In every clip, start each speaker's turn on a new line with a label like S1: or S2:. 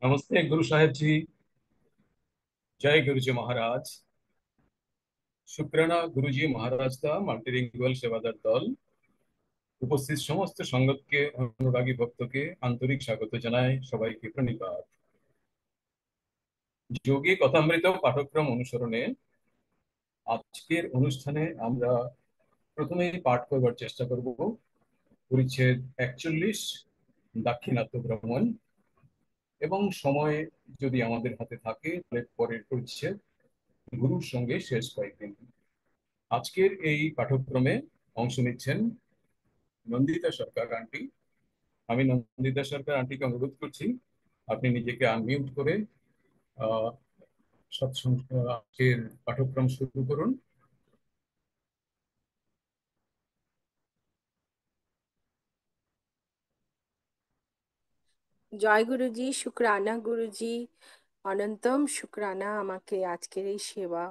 S1: नमस्ते गुरु साहेब जी। जय गुरु जी महाराज। শুক্রানা গুরুজি মহারাজ দা মাল্টিলিঙ্গুয়াল সেবাদার দল উপস্থিত সমস্ত সঙ্গতকে অনুরাগী ভক্তকে আন্তরিক স্বাগত জানাই, সবাইকে প্রণিপাত। যোগী কথামৃত পাঠক্রম অনুসরণে আজকের অনুষ্ঠানে আমরা প্রথমেই পাঠ করবার চেষ্টা করব পরিচ্ছেদ 41 দাক্ষিণাত্য ভ্রমণ, এবং সময় যদি আমাদের হাতে থাকে তাহলে পরের পরিচ্ছেদ গুরুর সঙ্গে শেষ কয়েকদিন। আজকের এই পাঠক্রমে অংশ নিচ্ছেন নন্দিতা সরকার আন্টি। আমি নন্দিতা সরকার আন্টিকে অনুরোধ করছি আপনি নিজেকে আনমিউট করে আহ আজকের পাঠক্রম শুরু করুন।
S2: জয় গুরুজি, শুক্রানা গুরুজি, অনন্তম শুক্রানা আমাকে আজকের এই সেবা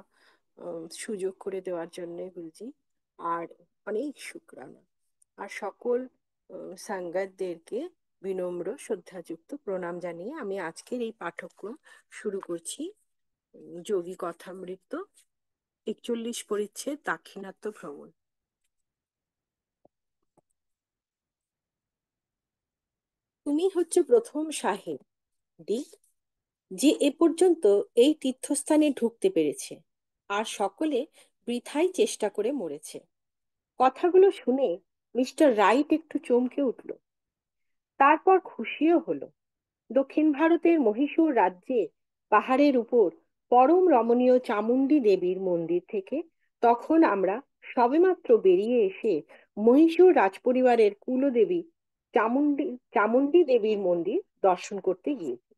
S2: সুযোগ করে দেওয়ার জন্য গুরুজি। আর অনেক শুক্রানা। আর সকল সাঙ্গাতদেরকে বিনম্র শ্রদ্ধাযুক্ত প্রণাম জানিয়ে আমি আজকের এই পাঠক্রম শুরু করছি। যোগী কথামৃত 41 পরিচ্ছেদ দাক্ষিণাত্য ভ্রমণ। তুমি হচ্ছে প্রথম সাহেব দিক যে এ পর্যন্ত এই তীর্থস্থানে ঢুকতে পেরেছে, আর সকলে বৃথাই চেষ্টা করে মরেছে। কথাগুলো শুনে মিস্টার রাইট একটু চমকে উঠল, তারপর খুশিও হলো। দক্ষিণ ভারতের মহীশূর রাজ্যে পাহাড়ের উপর পরম রমণীয় চামুণ্ডী দেবীর মন্দির থেকে তখন আমরা সবেমাত্র বেরিয়ে এসে মহীশূর রাজপরিবারের কুলদেবী চামুণ্ডী চামুণ্ডী দেবীর মন্দির দর্শন করতে গিয়েছি।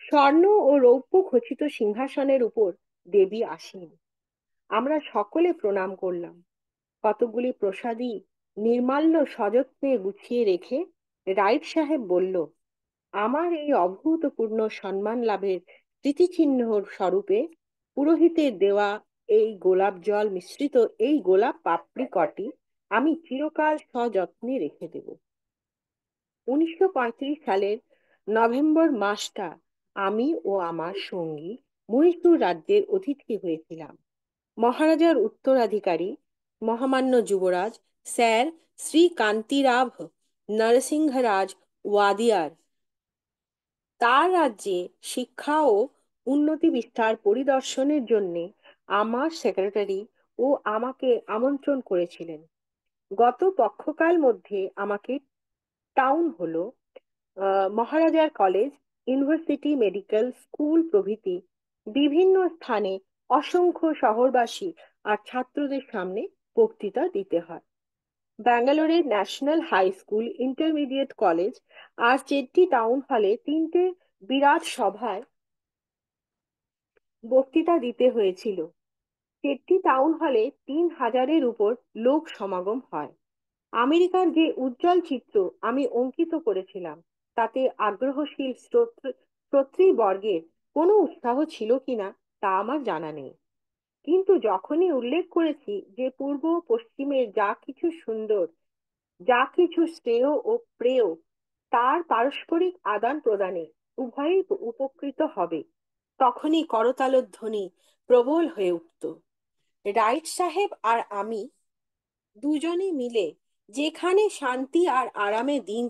S2: স্বর্ণ ও রৌপ্য খচিত সিংহাসনের উপর দেবী আসীন। আমরা সকলে প্রণাম করলাম। কতগুলি প্রসাদী নির্মাল্য সযত্নে গুছিয়ে রেখে রাইট সাহেব বলল, আমার এই অভূতপূর্ণ সম্মান লাভের স্মৃতিচিহ্ন স্বরূপে পুরোহিতের দেওয়া এই গোলাপ জল মিশ্রিত এই গোলাপ পাপড়ি কটি আমি চিরকাল সযত্নে রেখে দেব। 1935 সালের নভেম্বর মাসটা আমি ও আমার সঙ্গী মহীশূর রাজ্যের অতিথি হয়েছিলাম। মহারাজার উত্তরাধিকারী মহামান্য যুবরাজ স্যার শ্রী কান্তিরাভ নরসিংহরাজ ওয়াদিয়ার তার রাজ্যে শিক্ষা ও উন্নতি বিস্তার পরিদর্শনের জন্য আমার সেক্রেটারি ও আমাকে আমন্ত্রণ করেছিলেন। গত পক্ষকাল মধ্যে আমাকে টাউন হলো, মহারাজার কলেজ, ইউনিভার্সিটি, মেডিকেল স্কুল প্রভৃতি বিভিন্ন স্থানে অসংখ্য শহরবাসী আর ছাত্রদের সামনে বক্তৃতা দিতে হয়। ব্যাঙ্গালোরের national high school, intermediate college আর চেট্টি টাউন হলে 3টে বিরাট সভায় বক্তৃতা দিতে হয়েছিল। চেট্টি টাউন হলে 3000-এর উপর লোক সমাগম হয়। আমেরিকার যে উজ্জ্বল চিত্র আমি অঙ্কিত করেছিলাম তাতে আগ্রহশীল শ্রোতৃবর্গের কোনো উৎসাহ ছিল কিনা তা আমার জানা নেই, কিন্তু যখনই উল্লেখ করেছি যে পূর্ব পশ্চিমের যা কিছু সুন্দর, যা কিছু শ্রেয় ও প্রেয়, তার পারস্পরিক আদান প্রদানে উভয়ই উপকৃত হবে, তখনই করতালধ্বনি ধ্বনি প্রবল হয়ে উঠত। রাইট সাহেব আর আমি দুজনে মিলে যেখানে শান্তি আর আরামে দিন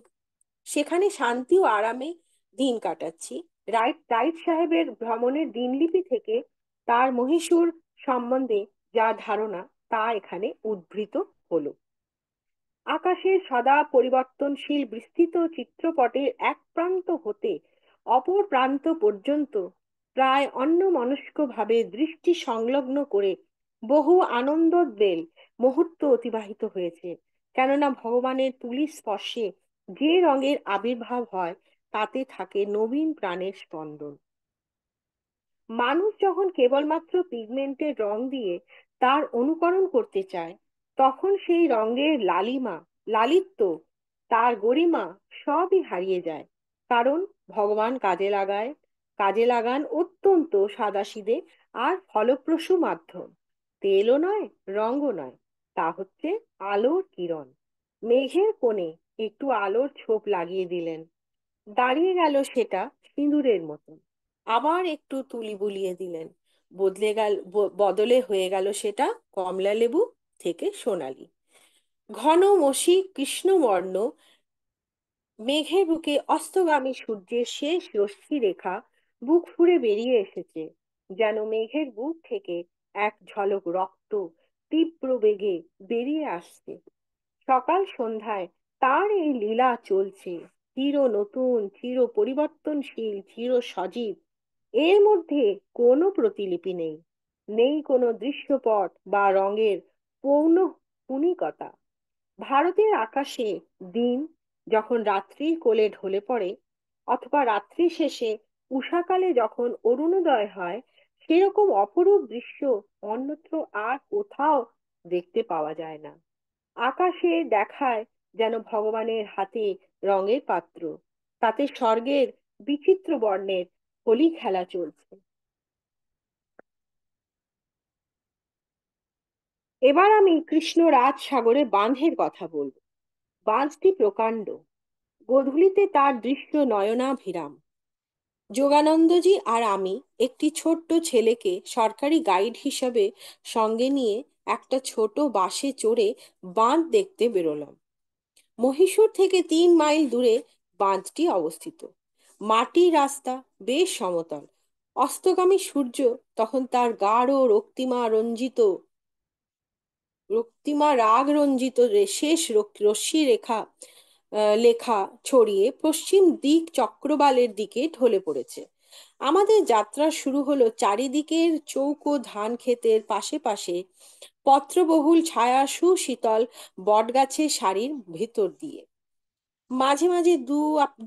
S2: সেখানে শান্তি ও আরামে দিন কাটাচ্ছি। রাইট রাইট সাহেবের ভ্রমণের দিনলিপি থেকে তার মহীশূর সম্বন্ধে যা ধারণা তা এখানে উদ্ধৃত হলো। আকাশের সদা পরিবর্তনশীল বিস্তৃত চিত্রপটের এক প্রান্ত হতে অপর প্রান্ত পর্যন্ত প্রায় অন্যমনস্ক ভাবে দৃষ্টি সংলগ্ন করে বহু আনন্দোদ্বেল মুহূর্ত অতিবাহিত হয়েছে। কেননা ভগবানের তুলি স্পর্শে যে রঙের আবির্ভাব হয় তাতে থাকে নবীন প্রাণের স্পন্দন। মানুষ যখন কেবলমাত্র পিগমেন্টের রং দিয়ে তার অনুকরণ করতে চায়, তখন সেই রঙের লালিমা, লালিত্য, তার গরিমা সবই হারিয়ে যায়। কারণ ভগবান কাজে লাগান অত্যন্ত সাদাসিধে আর ফলপ্রসূ মাধ্যম। তেলও নয়, রঙও নয়, তা হচ্ছে আলোর কিরণ। মেঘের কোণে একটু আলোর ছোপ লাগিয়ে দিলেন, দাঁড়িয়ে গেল সেটা সিঁদুরের মতন। আবার একটু তুলি বুলিয়ে দিলেন। বদলে হয়ে গেল সেটা কমলা লেবু থেকে সোনালি। ঘন মসি কৃষ্ণবর্ণ মেঘের বুকে অস্তগামী সূর্যের শেষ রশ্মি রেখা বুক ফুঁড়ে বেরিয়ে এসেছে, যেন মেঘের বুক থেকে এক ঝলক রক্ত তীব্র বেগে বেরিয়ে আসছে। সকাল সন্ধ্যায় তার এই লীলা চলছে, চির নতুন, চির পরিবর্তনশীল, চির সজীব। এর মধ্যে কোনো প্রতিলিপি নেই, নেই কোনো দৃশ্যপট বা রঙের পৌনঃপুনিকতা। ভারতের আকাশে দিন যখন রাত্রির কোলে ঢলে পড়ে, অথবা রাত্রি শেষে উষাকালে যখন অরুণোদয় হয়, সেরকম অপরূপ দৃশ্য অন্যত্র আর কোথাও দেখতে পাওয়া যায় না। আকাশে দেখায় যেন ভগবানের হাতে রঙের পাত্র, তাতে স্বর্গের বিচিত্র বর্ণের হোলি খেলা চলছে। এবার আমি কৃষ্ণরাজ সাগরে বাঁধের কথা বলবো। বাঁধটি প্রকাণ্ড, গোধূলিতে তার দৃশ্য নয়নাভিরাম। যোগানন্দজি আর আমি একটি ছোট্ট ছেলেকে সরকারি গাইড হিসাবে সঙ্গে নিয়ে একটা ছোট বাসে চড়ে বাঁধ দেখতে বেরোলাম। মহীশূর থেকে 3 মাইল দূরে বাঁধটি অবস্থিত। মাটির রাস্তা, বেশ সমতল। অস্তগামী সূর্য তখন তার গাঢ় রক্তিমা রাগ রঞ্জিত শেষ রশ্মি রেখা লেখা ছড়িয়ে পশ্চিম দিক চক্রবালের দিকে ঢলে পড়েছে। আমাদের যাত্রা শুরু হলো চারিদিকের চৌকো ধান ক্ষেতের পাশে পাশে পত্রবহুল ছায়া সুশীতল বটগাছের সারির ভেতর দিয়ে। মাঝে মাঝে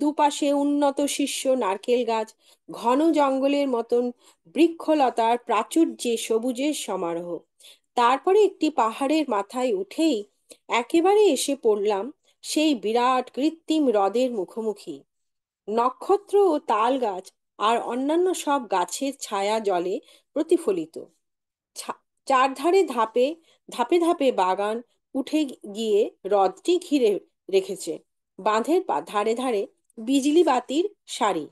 S2: দুপাশে উন্নত শীর্ষ নারকেল গাছ, ঘন জঙ্গলের মতন বৃক্ষলতার প্রাচুর্যে সবুজের সমারোহ। তারপরে একটি পাহাড়ের মাথায় উঠেই একেবারে এসে পড়লাম সেই বিরাট কৃত্রিম হ্রদের মুখোমুখি। নক্ষত্র ও তাল গাছ আর অন্যান্য সব গাছের ছায়া জলে প্রতিফলিত। চারধারে ধাপে ধাপে ধাপে বাগান উঠে গিয়ে হ্রদটি ঘিরে রেখেছে। বাঁধের ধারে ধারে বিজলি বাতির সারি।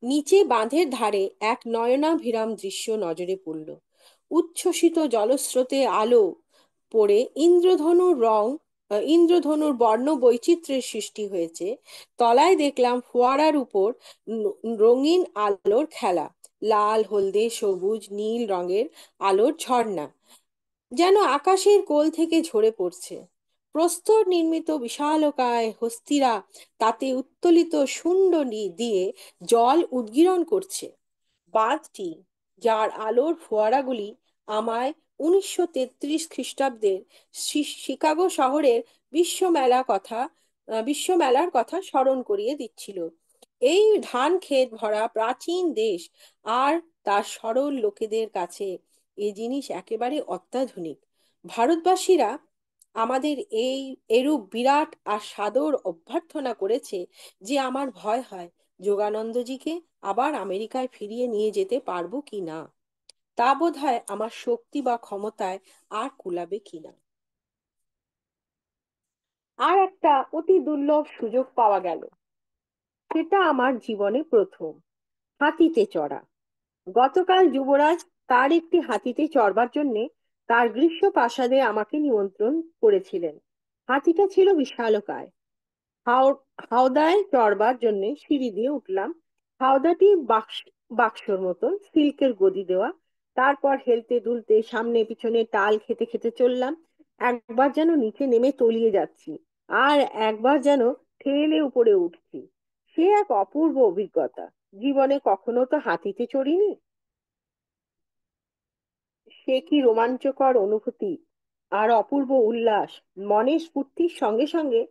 S2: নিচে বাঁধের ধারে এক নয়নাভিরাম দৃশ্য নজরে পড়ল। উচ্ছ্বসিত জলস্রোতে আলো পড়ে ইন্দ্রধনুর বর্ণ বৈচিত্র্যের সৃষ্টি হয়েছে। তলায় দেখলাম ফোয়ারার উপর রঙিন আলোর খেলা, লাল, হলদে, সবুজ, নীল রঙের আলোর ঝর্ণা যেন আকাশের কোল থেকে ঝরে পড়ছে। প্রস্তর নির্মিত বিশালকায় হস্তিরা তাতে উত্তোলিত শুণ্ড দিয়ে জল উদ্গীরণ করছে। বাঁধটি, যার আলোর ফোয়ারাগুলি আমায় 1933 খ্রিস্টাব্দের শিকাগো শহরের বিশ্বমেলার কথা স্মরণ করিয়ে দিচ্ছিল। এই ধান ক্ষেত ভরা প্রাচীন দেশ আর তার সরল লোকেদের কাছে এ জিনিস একেবারে অত্যাধুনিক। ভারতবাসীরা আমাদের এই এরূপ বিরাট আর সাদর অভ্যর্থনা করেছে যে আমার ভয় হয় যোগানন্দজিকে আবার আমেরিকায় ফিরিয়ে নিয়ে যেতে পারবো কি না। তা বোধহয় আমার শক্তি বা ক্ষমতায় আর কুলাবে কিনা। আর একটা অতি দুর্লভ সুযোগ পাওয়া গেল, সেটা আমার জীবনে প্রথম, হাতিতে চড়া। গতকাল যুবরাজ তার একটি হাতিতে চড়বার জন্যে তার গ্রীষ্ম প্রাসাদে আমাকে নিমন্ত্রণ করেছিলেন। হাতিটা ছিল বিশালকায়। হাওদায় চড়বার জন্য সিঁড়ি দিয়ে উঠলাম। হাওদাটি বাক্সর মতন, সিল্কের গদি দেওয়া। তারপর হেলতে দুলতে সামনে পিছনে টাল খেতে খেতে চললাম। একবার যেন নিচে নেমে তলিয়ে যাচ্ছি, আর একবার যেন ঠেলে উপরে উঠছি। সে এক অপূর্ব অভিজ্ঞতা। জীবনে কখনো তো হাতিতে চড়িনি। সে কি রোমাঞ্চকর অনুভূতি আর অপূর্ব উল্লাস! মনের স্ফূর্তির সঙ্গে সঙ্গে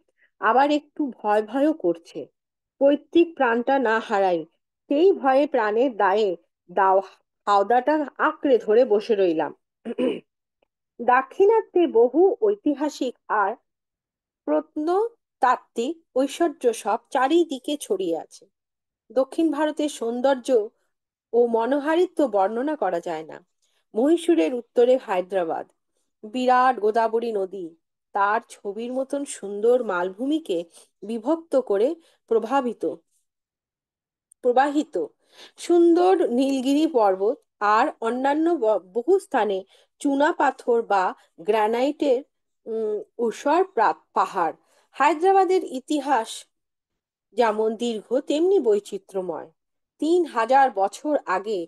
S2: আবার একটু ভয় ভয়ও করছে। পৈতৃক প্রাণটা না হারাই, সেই ভয়ে প্রাণের দায়ে দাও হাওদাটা আঁকড়ে ধরে বসে রইলাম। দাক্ষিণাত্যে বহু ঐতিহাসিক আর প্রত্নতাত্ত্বিক ঐশ্বর্য সব চারিদিকে ছড়িয়ে আছে। দক্ষিণ ভারতের সৌন্দর্য ও মনোহারিত্ব বর্ণনা করা যায় না। মহীশূরের উত্তরে হায়দ্রাবাদ, বিরাট গোদাবরী নদী, তার ছবির মতন সুন্দর মালভূমিকে বিভক্ত করে প্রভাবিত প্রবাহিত সুন্দর নীলগিরি পর্বত আর অন্যান্য বহু স্থানে চুনা পাথর বা গ্রানাইটের ঊষর পাহাড়। হায়দ্রাবাদের ইতিহাস যেমন দীর্ঘ তেমনি বৈচিত্র্যময়। 3000 বছর আগে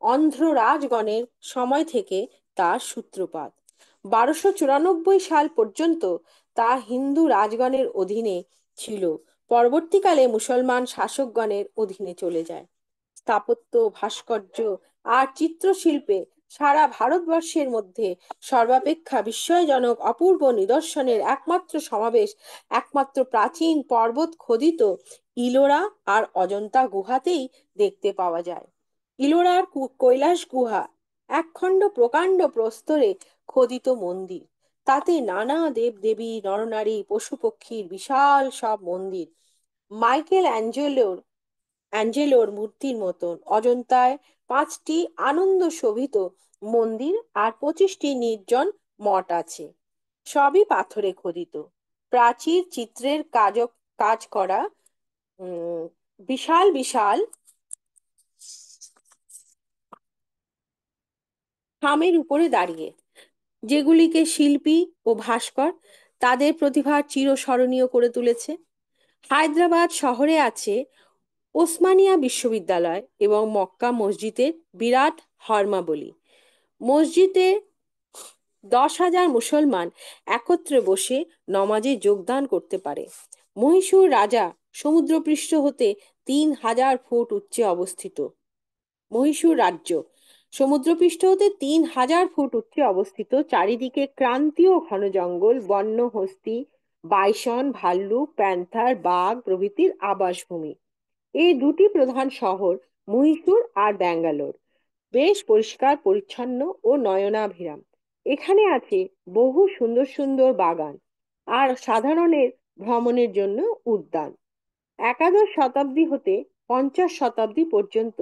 S2: অন্ধ্র রাজগণের সময় থেকে তার সূত্রপাত। 1294 সাল পর্যন্ত তা হিন্দু রাজগণের অধীনে ছিল, পরবর্তীকালে মুসলমান শাসকগণের অধীনে চলে যায়। স্থাপত্য, ভাস্কর্য আর চিত্রশিল্পে সারা ভারতবর্ষের মধ্যে সর্বাপেক্ষা বিস্ময়জনক অপূর্ব নিদর্শনের একমাত্র সমাবেশ একমাত্র প্রাচীন পর্বত খোদিত ইলোরা আর অজন্তা গুহাতেই দেখতে পাওয়া যায়। ইলোরার কৈলাস গুহা একখণ্ড প্রকাণ্ড প্রস্তরে খোদিত মন্দির, তাতে নানা দেব দেবী নরনারী পশু পক্ষীর বিশাল সব মন্দির। মাইকেল অ্যাঞ্জেলোর মূর্তির মতন অজন্তায় 5টি আনন্দ শোভিত মন্দির আর 25টি নির্জন মঠ আছে, সবই পাথরে খোদিত। প্রাচীর চিত্রের কাজ করা উম বিশাল বিশাল থামের উপরে দাঁড়িয়ে, যেগুলিকে শিল্পী ও ভাস্কর তাদের প্রতিভার চিরস্মরণীয় করে তুলেছে। হায়দ্রাবাদ শহরে আছে ওসমানিয়া বিশ্ববিদ্যালয় এবং মক্কা মসজিদের বিরাট হরমাবলি। মসজিদে 10,000 মুসলমান একত্রে বসে নমাজে যোগদান করতে পারে। মহীশূর রাজা সমুদ্রপৃষ্ঠ হতে 3000 ফুট উচ্চে অবস্থিত। মহীশূর রাজ্য সমুদ্রপৃষ্ঠ হতে 3000 ফুট উচ্চে অবস্থিত। চারিদিকে ক্রান্তীয় ঘন জঙ্গল, বন্য হস্তি, বাইসন, ভাল্লুক, প্যান্থার, বাঘ প্রভৃতির আবাসভূমি। এই দুটি প্রধান শহর মহীশূর আর ব্যাঙ্গালোর বেশ পরিষ্কার পরিচ্ছন্ন ও নয়নাভিরাম। এখানে আছে বহু সুন্দর সুন্দর বাগান আর সাধারণের ভ্রমণের জন্য উদ্যান। একাদশ শতাব্দী হতে 50 শতাব্দী পর্যন্ত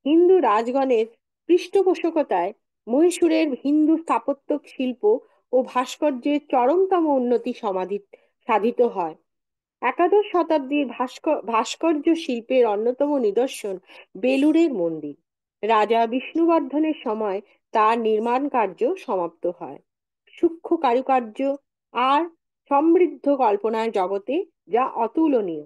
S2: হিন্দু রাজগণের পৃষ্ঠপোষকতায় মহীশূরের হিন্দু স্থাপত্য শিল্প ও ভাস্কর্যের চরমতম উন্নতি সাধিত হয়। একাদশ শতাব্দীর ভাস্কর্য শিল্পের অন্যতম নিদর্শন বেলুড়ের মন্দির। রাজা বিষ্ণুবর্ধনের সময় তার নির্মাণ কার্য সমাপ্ত হয়। সূক্ষ্ম কারুকার্য আর সমৃদ্ধ কল্পনার জগতে যা অতুলনীয়।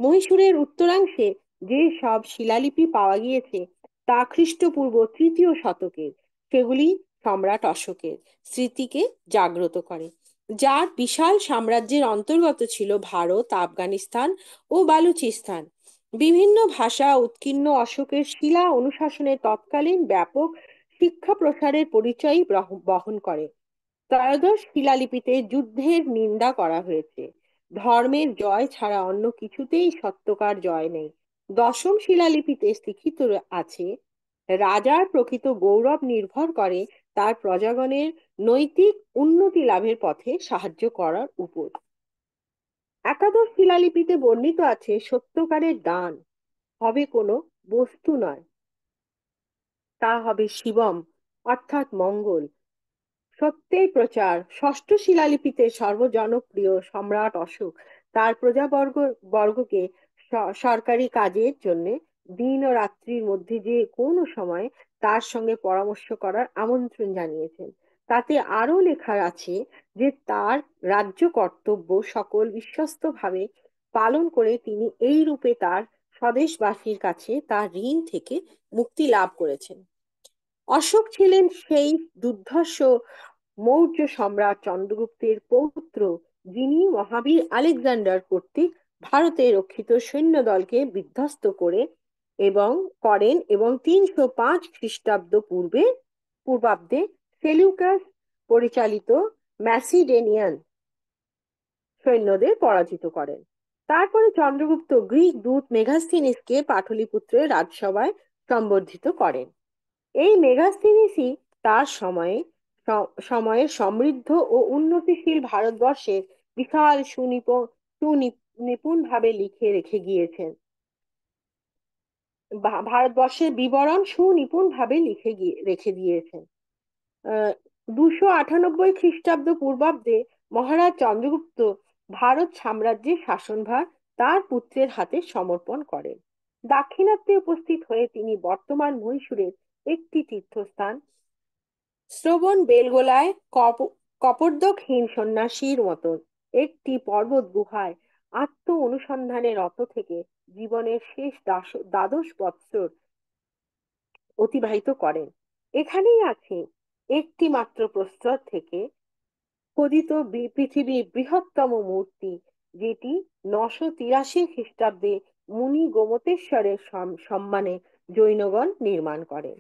S2: মহীশূরের উত্তরাংশে যে সব শিলালিপি পাওয়া গিয়েছে তা খ্রিস্টপূর্ব 3য় শতকের। সেগুলি সম্রাট অশোকের স্মৃতিকে জাগ্রত করে, যার বিশাল সাম্রাজ্যের অন্তর্গত ছিল ভারত, আফগানিস্তান ও বালুচিস্তান। বিভিন্ন ভাষা উৎকীর্ণ অশোকের শিলা অনুশাসনের তৎকালীন ব্যাপক শিক্ষা প্রসারের পরিচয় বহন করে। ত্রয়োদশ শিলালিপিতে যুদ্ধের নিন্দা করা হয়েছে। ধর্মের জয় ছাড়া অন্য কিছুতেই সত্যকার জয় নেই। দশম শিলালিপিতে লিখিত আছে, রাজার প্রকৃত গৌরব নির্ভর করে তার প্রজাগণের নৈতিক উন্নতি লাভের পথে সাহায্য করার উপর। একাদশ শিলালিপিতে বর্ণিত আছে, সত্যকারের দান হবে কোনো বস্তু নয়, তা হবে শিবম অর্থাৎ মঙ্গল, সত্যের প্রচার। ষষ্ঠ শিলালিপিতে সর্বজনপ্রিয় সম্রাট অশোক তার বর্গকে সরকারি কাজের জন্য দিন ও রাত্রির মধ্যে যে কোনো সময় তার সঙ্গে পরামর্শ করার আমন্ত্রণ জানিয়েছেন। তাতে আরো লেখা আছে যে তার রাজ্য কর্তব্য সকল বিশ্বস্তভাবে পালন করে তিনি এই রূপে তার স্বদেশবাসীর কাছে তার ঋণ থেকে মুক্তি লাভ করেছেন। অশোক ছিলেন সেই দুর্ধর্ষ মৌর্য সম্রাট চন্দ্রগুপ্তের পৌত্র, যিনি মহাবীর আলেকজান্ডার কর্তৃক ভারতে রক্ষিত সৈন্যদলকে বিধ্বস্ত করেন এবং 305 খ্রিস্টাব্দ পূর্বাব্দে সেলিউকাস পরিচালিত ম্যাসিডেনিয়ান সৈন্যদের পরাজিত করেন। তারপরে চন্দ্রগুপ্ত গ্রিক দূত মেগাস্থিনিসকে পাটলিপুত্রের রাজসভায় সম্বর্ধিত করেন। এই মেগাস্থিনিসই তার সময়ের সমৃদ্ধ ও উন্নতিশীল ভারতবর্ষের বিশাল সুনিপুণভাবে লিখে রেখে গিয়েছেন। ভারতবর্ষের বিবরণ সুনিপুণভাবে রেখে দিয়েছেন। 298 খ্রিস্টাব্দ পূর্বাব্দে মহারাজ চন্দ্রগুপ্ত ভারত সাম্রাজ্যের শাসনভার তার পুত্রের হাতে সমর্পণ করেন। দাক্ষিণাত্যে উপস্থিত হয়ে তিনি বর্তমান মহীশূরের একটি তীর্থস্থান শ্রবণ বেলগোলায় কপর্দকহীন সন্ন্যাসীর মতন একটি পর্বত গুহায় আত্ম অনুসন্ধানে রত থেকে জীবনের শেষ দ্বাদশ বৎসর অতিবাহিত করেন। এখানেই আছে একটি মাত্র প্রস্তর থেকে খোদিত পৃথিবীর বৃহত্তম মূর্তি, যেটি 983 খ্রিস্টাব্দে মুনি গোমতেশ্বরের সম্মানে জৈনগণ নির্মাণ করেন।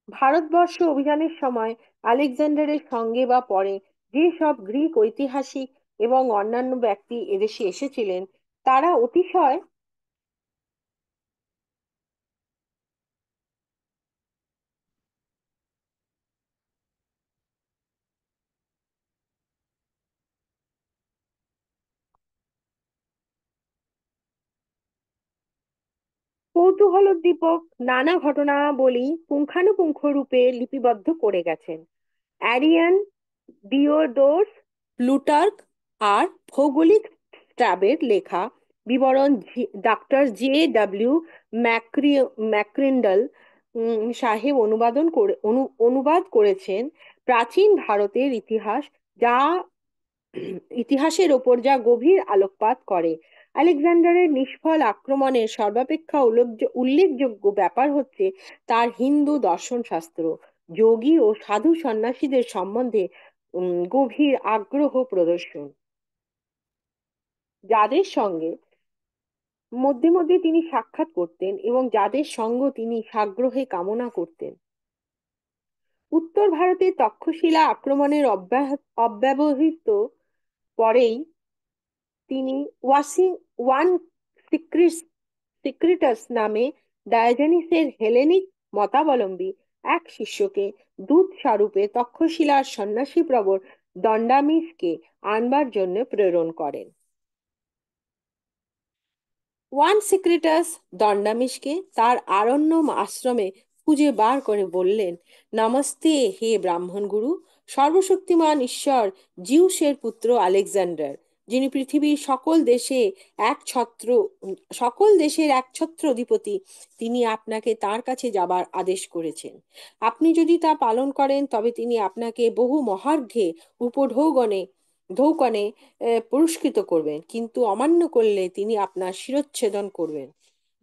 S2: ভারতবর্ষ অভিযানের সময় আলেকজান্ডারের সঙ্গে বা পরে যে সব গ্রিক ঐতিহাসিক এবং অন্যান্য ব্যক্তি এদেশে এসেছিলেন, তারা অতিশয় কৌতূহলোদ্দীপক নানা ঘটনাবলী পুঙ্খানুপুঙ্খ রূপে লিপিবদ্ধ করে গেছেন। অ্যারিয়ান, ডিওডোরস, প্লুটার্ক আর ভৌগোলিক স্ট্রাবের লেখা বিবরণ ডাক্তার জে.ডব্লিউ. ম্যাকক্রিন্ডল সাহেব অনুবাদ করেছেন প্রাচীন ভারতের ইতিহাস, যা ইতিহাসের ওপর যা গভীর আলোকপাত করে। আলেকজান্ডারের নিষ্ফল আক্রমণের সর্বাপেক্ষা উল্লেখযোগ্য ব্যাপার হচ্ছে তার হিন্দু দর্শনশাস্ত্র, যোগী ও সাধু সন্ন্যাসীদের সম্বন্ধে গভীর আগ্রহ প্রদর্শন, যাদের সঙ্গে মধ্যে মধ্যে তিনি সাক্ষাৎ করতেন এবং যাদের সঙ্গ তিনি সাগ্রহে কামনা করতেন। উত্তর ভারতে তক্ষশিলা আক্রমণের অব্যবহিত পরেই তিনি ওয়ান সিক্রিটাস নামে ডায়োজেনিসের হেলেনিক মতাবলম্বী এক শিষ্যকে দূত স্বরূপে তক্ষশিলার সন্ন্যাসী প্রবর দণ্ডামিসকে আনবার জন্য প্রেরণ করেন। ওয়ান সিক্রেটাস দণ্ডামিসকে তার আরণ্যম আশ্রমে খুঁজে বার করে বললেন, নমস্তে হে ব্রাহ্মণ গুরু, সর্বশক্তিমান ঈশ্বর জিউসের পুত্র আলেকজান্ডার, যিনি পৃথিবীর সকল দেশের একছত্র অধিপতি, তিনি আপনাকে তার কাছে যাবার আদেশ করেছেন। আপনি যদি তা পালন করেন তবে তিনি আপনাকে বহু মহার্ঘ্যে ধৌকনে পুরস্কৃত করবেন, কিন্তু অমান্য করলে তিনি আপনার শিরচ্ছেদন করবেন।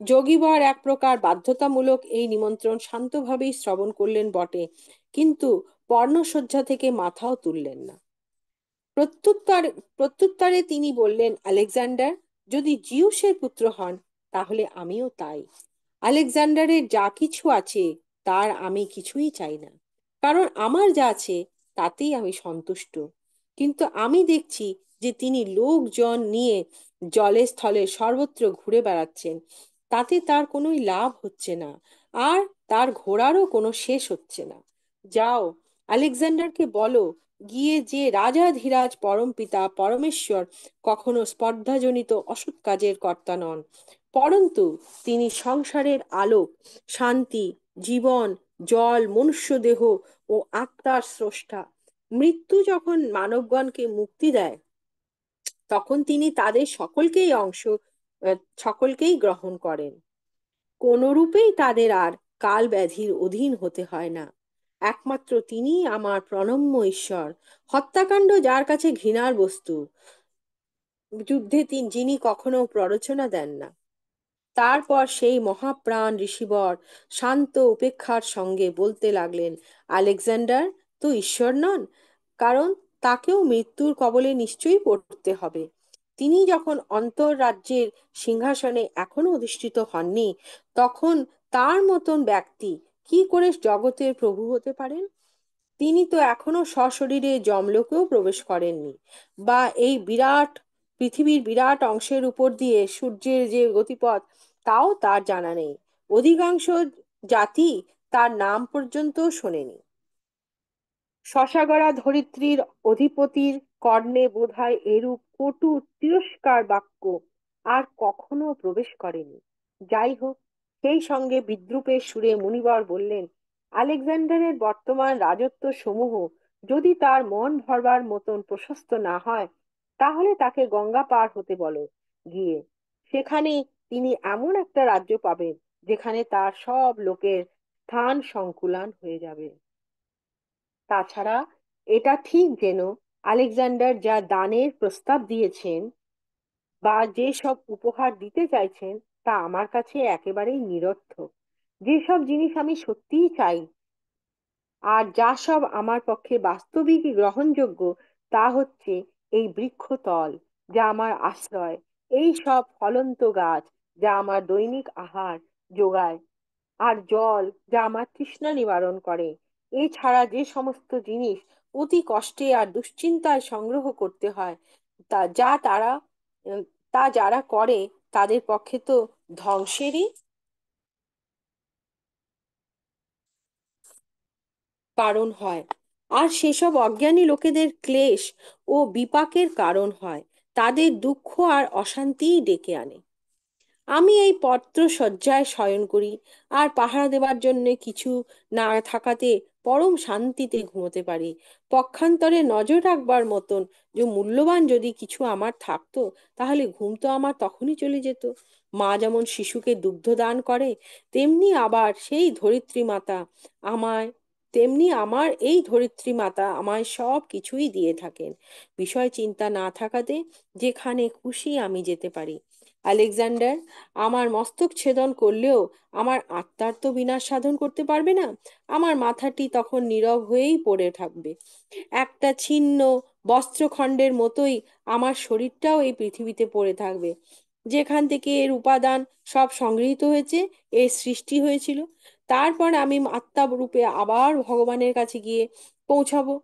S2: যোগীবর এক প্রকার বাধ্যতামূলক এই নিমন্ত্রণ শান্তভাবেই শ্রবণ করলেন বটে, কিন্তু পর্ণশয্যা থেকে মাথাও তুললেন না। প্রত্যুত্তরে তিনি বললেন, আলেকজান্ডার যদি জিউসের পুত্র হন, তাহলে আমিও তাই। আলেকজান্ডারের যা কিছু আছে তার আমি কিছুই চাই না, কারণ আমার যা আছে তাতেই আমি সন্তুষ্ট। কিন্তু আমি দেখছি যে তিনি লোকজন নিয়ে জলে স্থলে সর্বত্র ঘুরে বেড়াচ্ছেন, তাতে তার কোনোই লাভ হচ্ছে না, আর তার ঘোড়ারও কোনো শেষ হচ্ছে না। যাও, আলেকজান্ডারকে বলো গিয়ে যে রাজাধিরাজ পরমপিতা পরমেশ্বর কখনো স্পর্ধাজনিত অসৎ কাজের কর্তা নন, পরন্তু তিনি সংসারের আলোক, শান্তি, জীবন, জল, মনুষ্যদেহ ও আত্মার স্রষ্টা। মৃত্যু যখন মানবগণকে মুক্তি দেয়, তখন তিনি তাদের সকলকেই গ্রহণ করেন। কোনরূপেই তাদের আর কাল ব্যাধির অধীন হতে হয় না। একমাত্র তিনিই আমার প্রণম্য ঈশ্বর। হত্যাকাণ্ড যার কাছে ঘৃণার বস্তু, যুদ্ধে যিনি কখনো প্ররোচনা দেন না। তারপর সেই মহাপ্রাণ ঋষিবর শান্ত উপেক্ষার সঙ্গে বলতে লাগলেন, আলেকজান্ডার তো ঈশ্বর নন, কারণ তাকেও মৃত্যুর কবলে নিশ্চয়ই পড়তে হবে। তিনি যখন অন্তঃরাজ্যের সিংহাসনে এখনো অধিষ্ঠিত হননি, তখন তার মতন ব্যক্তি কি করে জগতের প্রভু হতে পারেন? তিনি তো এখনো সশরীরে যমলোকেও প্রবেশ করেননি, বা এই পৃথিবীর বিরাট অংশের উপর দিয়ে সূর্যের যে গতিপথ তাও তার জানা নেই। অধিকাংশ জাতি তার নাম পর্যন্ত শোনেনি। শশাগড়া ধরিত্রীর অধিপতির কর্ণে বোধহয় এরূপ কটু তিরস্কার বাক্য আর কখনো প্রবেশ করেনি। যাই হোক, সেই সঙ্গে বিদ্রূপের সুরে মুনিবর বললেন, আলেকজান্ডারের বর্তমান রাজত্ব সমূহ যদি তার মন ভরবার মতন প্রশস্ত না হয়, তাহলে তাকে গঙ্গা পার হতে বলো গিয়ে। সেখানে তিনি এমন একটা রাজ্য পাবেন যেখানে তার সব লোকের স্থান সংকুলান হয়ে যাবে। তাছাড়া এটা ঠিক যেন আলেকজান্ডার যা দানের প্রস্তাব দিয়েছেন বা যে সব উপহার দিতে চাইছেন তা আমার কাছে একেবারেই নিরর্থক। যেসব জিনিস আমি সত্যিই চাই আর যা সব আমার পক্ষে বাস্তবিক গ্রহণযোগ্য, তা হচ্ছে এই বৃক্ষতল যা আমার আশ্রয়, এই সব ফলন্ত গাছ যা আমার দৈনিক আহার যোগায়, আর জল যা আমার তৃষ্ণা নিবারণ করে। এছাড়া যে সমস্ত জিনিস অতি কষ্টে আর দুশ্চিন্তায় সংগ্রহ করতে হয়, তা যা তারা উম, তা যারা করে তাদের পক্ষে তো ধ্বংসেরই কারণ হয়, আর সেসব অজ্ঞানী লোকেদের ক্লেশ ও বিপাকের কারণ হয়, তাদের দুঃখ আর অশান্তিই ডেকে আনে। আমি এই পত্র শয্যায় শয়ন করি, আর পাহারা দেবার জন্য কিছু না থাকাতে পরম শান্তিতে ঘুমোতে পারি। পক্ষান্তরে নজর রাখবার মতন যে মূল্যবান যদি কিছু আমার থাকতো, তাহলে ঘুম তো আমার তখনই চলে যেত। মা যেমন শিশুকে দুগ্ধ দান করে, তেমনি আবার সেই ধরিত্রী মাতা আমায় তেমনি আমার এই ধরিত্রী মাতা আমায় সব কিছুই দিয়ে থাকেন। বিষয় চিন্তা না থাকাতে যেখানে খুশি আমি যেতে পারি। আলেকজান্ডার, আমার মস্তক ছেদন করলেও আমার আত্মার তো বিনাশ সাধন করতে পারবে না। আমার মাথাটি তখন নীরব হয়েই পড়ে থাকবে, একটা ছিন্ন বস্ত্রখণ্ডের মতোই আমার শরীরটাও এই পৃথিবীতে পড়ে থাকবে, যেখান থেকে এর উপাদান সব সংগৃহীত হয়েছে, এর সৃষ্টি হয়েছিল। তারপর আমি আত্মা রূপে আবার ভগবানের কাছে গিয়ে পৌঁছাবো,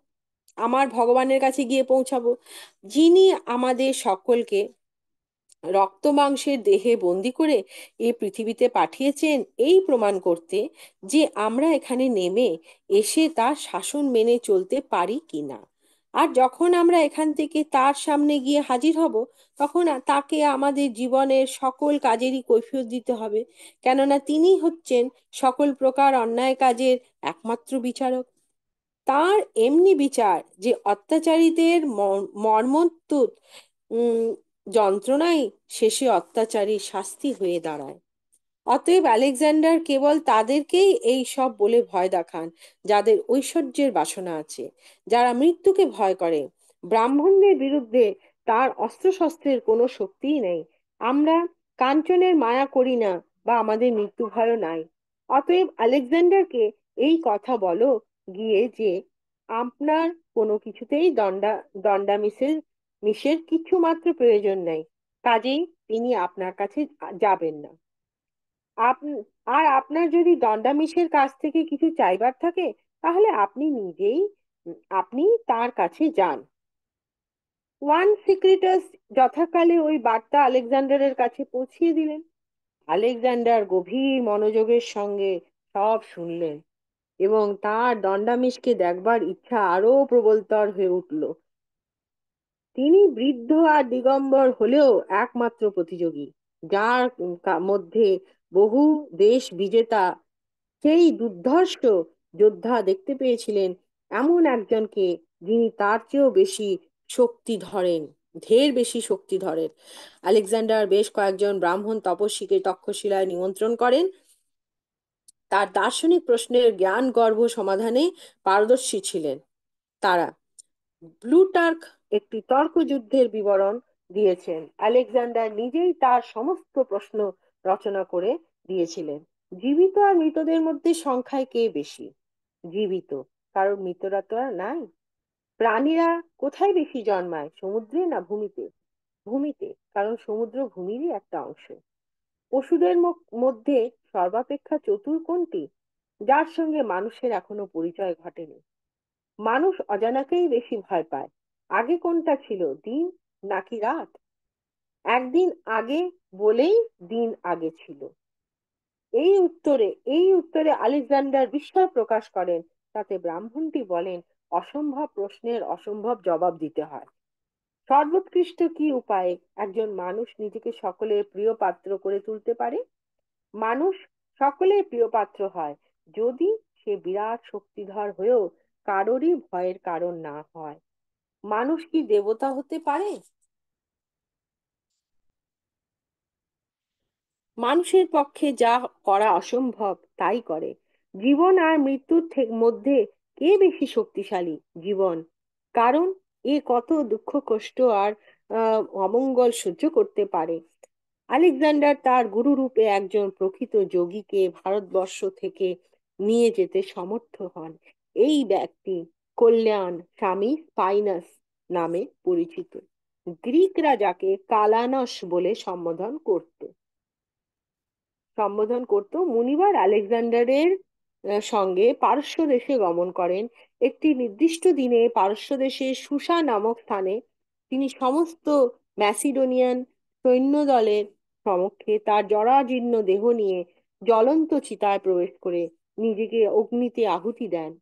S2: আমার ভগবানের কাছে গিয়ে পৌঁছাবো, যিনি আমাদের সকলকে রক্ত মাংসের দেহে বন্দি করে এ পৃথিবীতে পাঠিয়েছেন এই প্রমাণ করতে যে আমরা এখানে নেমে এসে তার শাসন মেনে চলতে পারি কিনা। আর যখন আমরা এখান থেকে তার সামনে গিয়ে হাজির হব, তখন তাকে আমাদের জীবনের সকল কাজেরই কৈফিয়ত দিতে হবে, কেননা তিনি হচ্ছেন সকল প্রকার অন্যায় কাজের একমাত্র বিচারক। তার এমনি বিচার যে অত্যাচারীদের মর্মন্তুদ উম যন্ত্রণাই শেষে অত্যাচারী শাস্তি হয়ে দাঁড়ায়। অতএব আলেকজান্ডার কেবল তাদেরকেই এই সব বলে ভয় দেখান যাদের ঐশ্বর্যের বাসনা আছে, যারা মৃত্যুকে ভয় করে। ব্রাহ্মণদের বিরুদ্ধে তার অস্ত্রশস্ত্রের কোনো শক্তিই নেই। আমরা কাঞ্চনের মায়া করি না বা আমাদের মৃত্যু ভয়ও নাই। অতএব আলেকজান্ডারকে এই কথা বলো গিয়ে যে আপনার কোনো কিছুতেই দণ্ডামিসের মিসের কিছু মাত্র প্রয়োজন নেই, কাজেই তিনি আপনার কাছে যাবেন না। আপ- আর আপনার যদি দণ্ডামিশের কাছ থেকে কিছু চাইবার থাকে, তাহলে আপনি তার কাছে যান। ওয়ান সিক্রেটাস যথাকালে ওই বার্তা আলেকজান্ডারের কাছে পৌঁছিয়ে দিলেন। আলেকজান্ডার গভীর মনোযোগের সঙ্গে সব শুনলেন এবং তার দণ্ডামিশকে দেখবার ইচ্ছা আরো প্রবলতর হয়ে উঠল। তিনি বৃদ্ধ আর দিগম্বর হলেও একমাত্র প্রতিযোগী, যার মধ্যে বহু দেশ বিজেতা সেই দুর্ধর্ষ যোদ্ধা দেখতে পেয়েছিলেন এমন একজনকে, যিনি তার চেয়েও বেশি শক্তি ধরেন, ঢের বেশি শক্তি ধরেন। আলেকজান্ডার বেশ কয়েকজন ব্রাহ্মণ তপস্বীকে তক্ষশিলায় নিমন্ত্রণ করেন। তার দার্শনিক প্রশ্নের জ্ঞান গর্ভ সমাধানে পারদর্শী ছিলেন তারা। প্লুটার্ক একটি তর্কযুদ্ধের বিবরণ দিয়েছেন, আলেকজান্ডার নিজেই তার সমস্ত প্রশ্ন রচনা করে দিয়েছিলেন। জীবিত আর মৃতদের মধ্যে সংখ্যায় কে বেশি? জীবিত, কারণ মৃতরা তো আর নাই। প্রাণীরা কোথায় বেশি জন্মায়, সমুদ্রে না ভূমিতে? ভূমিতে, কারণ সমুদ্র ভূমিরই একটা অংশ। পশুদের মধ্যে সর্বাপেক্ষা চতুর কোনটি, যার সঙ্গে মানুষের এখনো পরিচয় ঘটেনি? মানুষ অজানাকেই বেশি ভয় পায়। আগে কোনটা ছিল, দিন নাকি রাত? একদিন আগে বলেই দিন আগে ছিল। এই উত্তরে আলেকজান্ডার বিস্ময় প্রকাশ করেন। তাতে ব্রাহ্মণটি বলেন, অসম্ভব প্রশ্নের অসম্ভব জবাব দিতে হয়। সর্বোৎকৃষ্ট কি উপায়ে একজন মানুষ নিজেকে সকলের প্রিয় পাত্র করে তুলতে পারে? মানুষ সকলের প্রিয় পাত্র হয় যদি সে বিরাট শক্তিধর হয়েও কারোরই ভয়ের কারণ না হয়। মানুষ কি দেবতা হতে পারে? মানুষের পক্ষে যা করা অসম্ভব তাই করে। জীবন আর মৃত্যুর মধ্যে কে বেশি শক্তিশালী? জীবন। কারণ এ কত দুঃখ কষ্ট আর অমঙ্গল সহ্য করতে পারে। আলেকজান্ডার তার গুরুরূপে একজন প্রকৃত যোগীকে ভারতবর্ষ থেকে নিয়ে যেতে সমর্থ হন। এই ব্যক্তি কল্যাণ স্বামী স্পাইনাস নামে পরিচিত। গ্রিকরা যাকে কালানস বলে সম্বোধন করত। মুনিবার আলেকজান্ডারের সঙ্গে পারস্য দেশে গমন করেন। একটি নির্দিষ্ট দিনে পারস্য দেশে সুসা নামক স্থানে তিনি সমস্ত ম্যাসিডোনিয়ান সৈন্যদলের সমক্ষে তার জরাজীর্ণ দেহ নিয়ে জ্বলন্ত চিতায় প্রবেশ করে নিজেকে অগ্নিতে আহুতি দেন।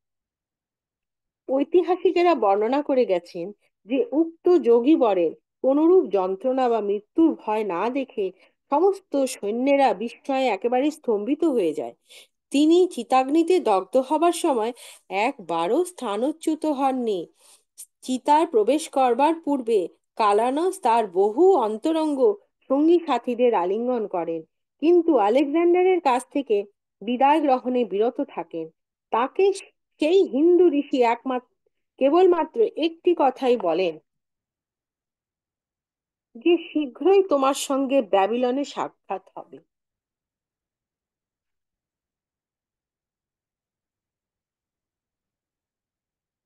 S2: ঐতিহাসিকেরা বর্ণনা করে গেছেন যে উক্ত যোগী বরের কোনরূপ যন্ত্রণা বা মৃত্যুর ভয় না দেখে সমস্ত সৈন্যেরা বিস্ময়ে একেবারে স্তম্ভিত হয়ে যায়। তিনি চিতাগ্নিতে দগ্ধ হবার সময় একবারও স্থানচ্যুত হননি। চিতায় প্রবেশ করবার পূর্বে কালানস তার বহু অন্তরঙ্গ সঙ্গী সাথীদের আলিঙ্গন করেন, কিন্তু আলেকজান্ডারের কাছ থেকে বিদায় গ্রহণে বিরত থাকেন। তাকে সেই হিন্দু ঋষি কেবলমাত্র একটি কথাই বলেন, যে শীঘ্রই তোমার সঙ্গে ব্যাবিলনে সাক্ষাৎ হবে।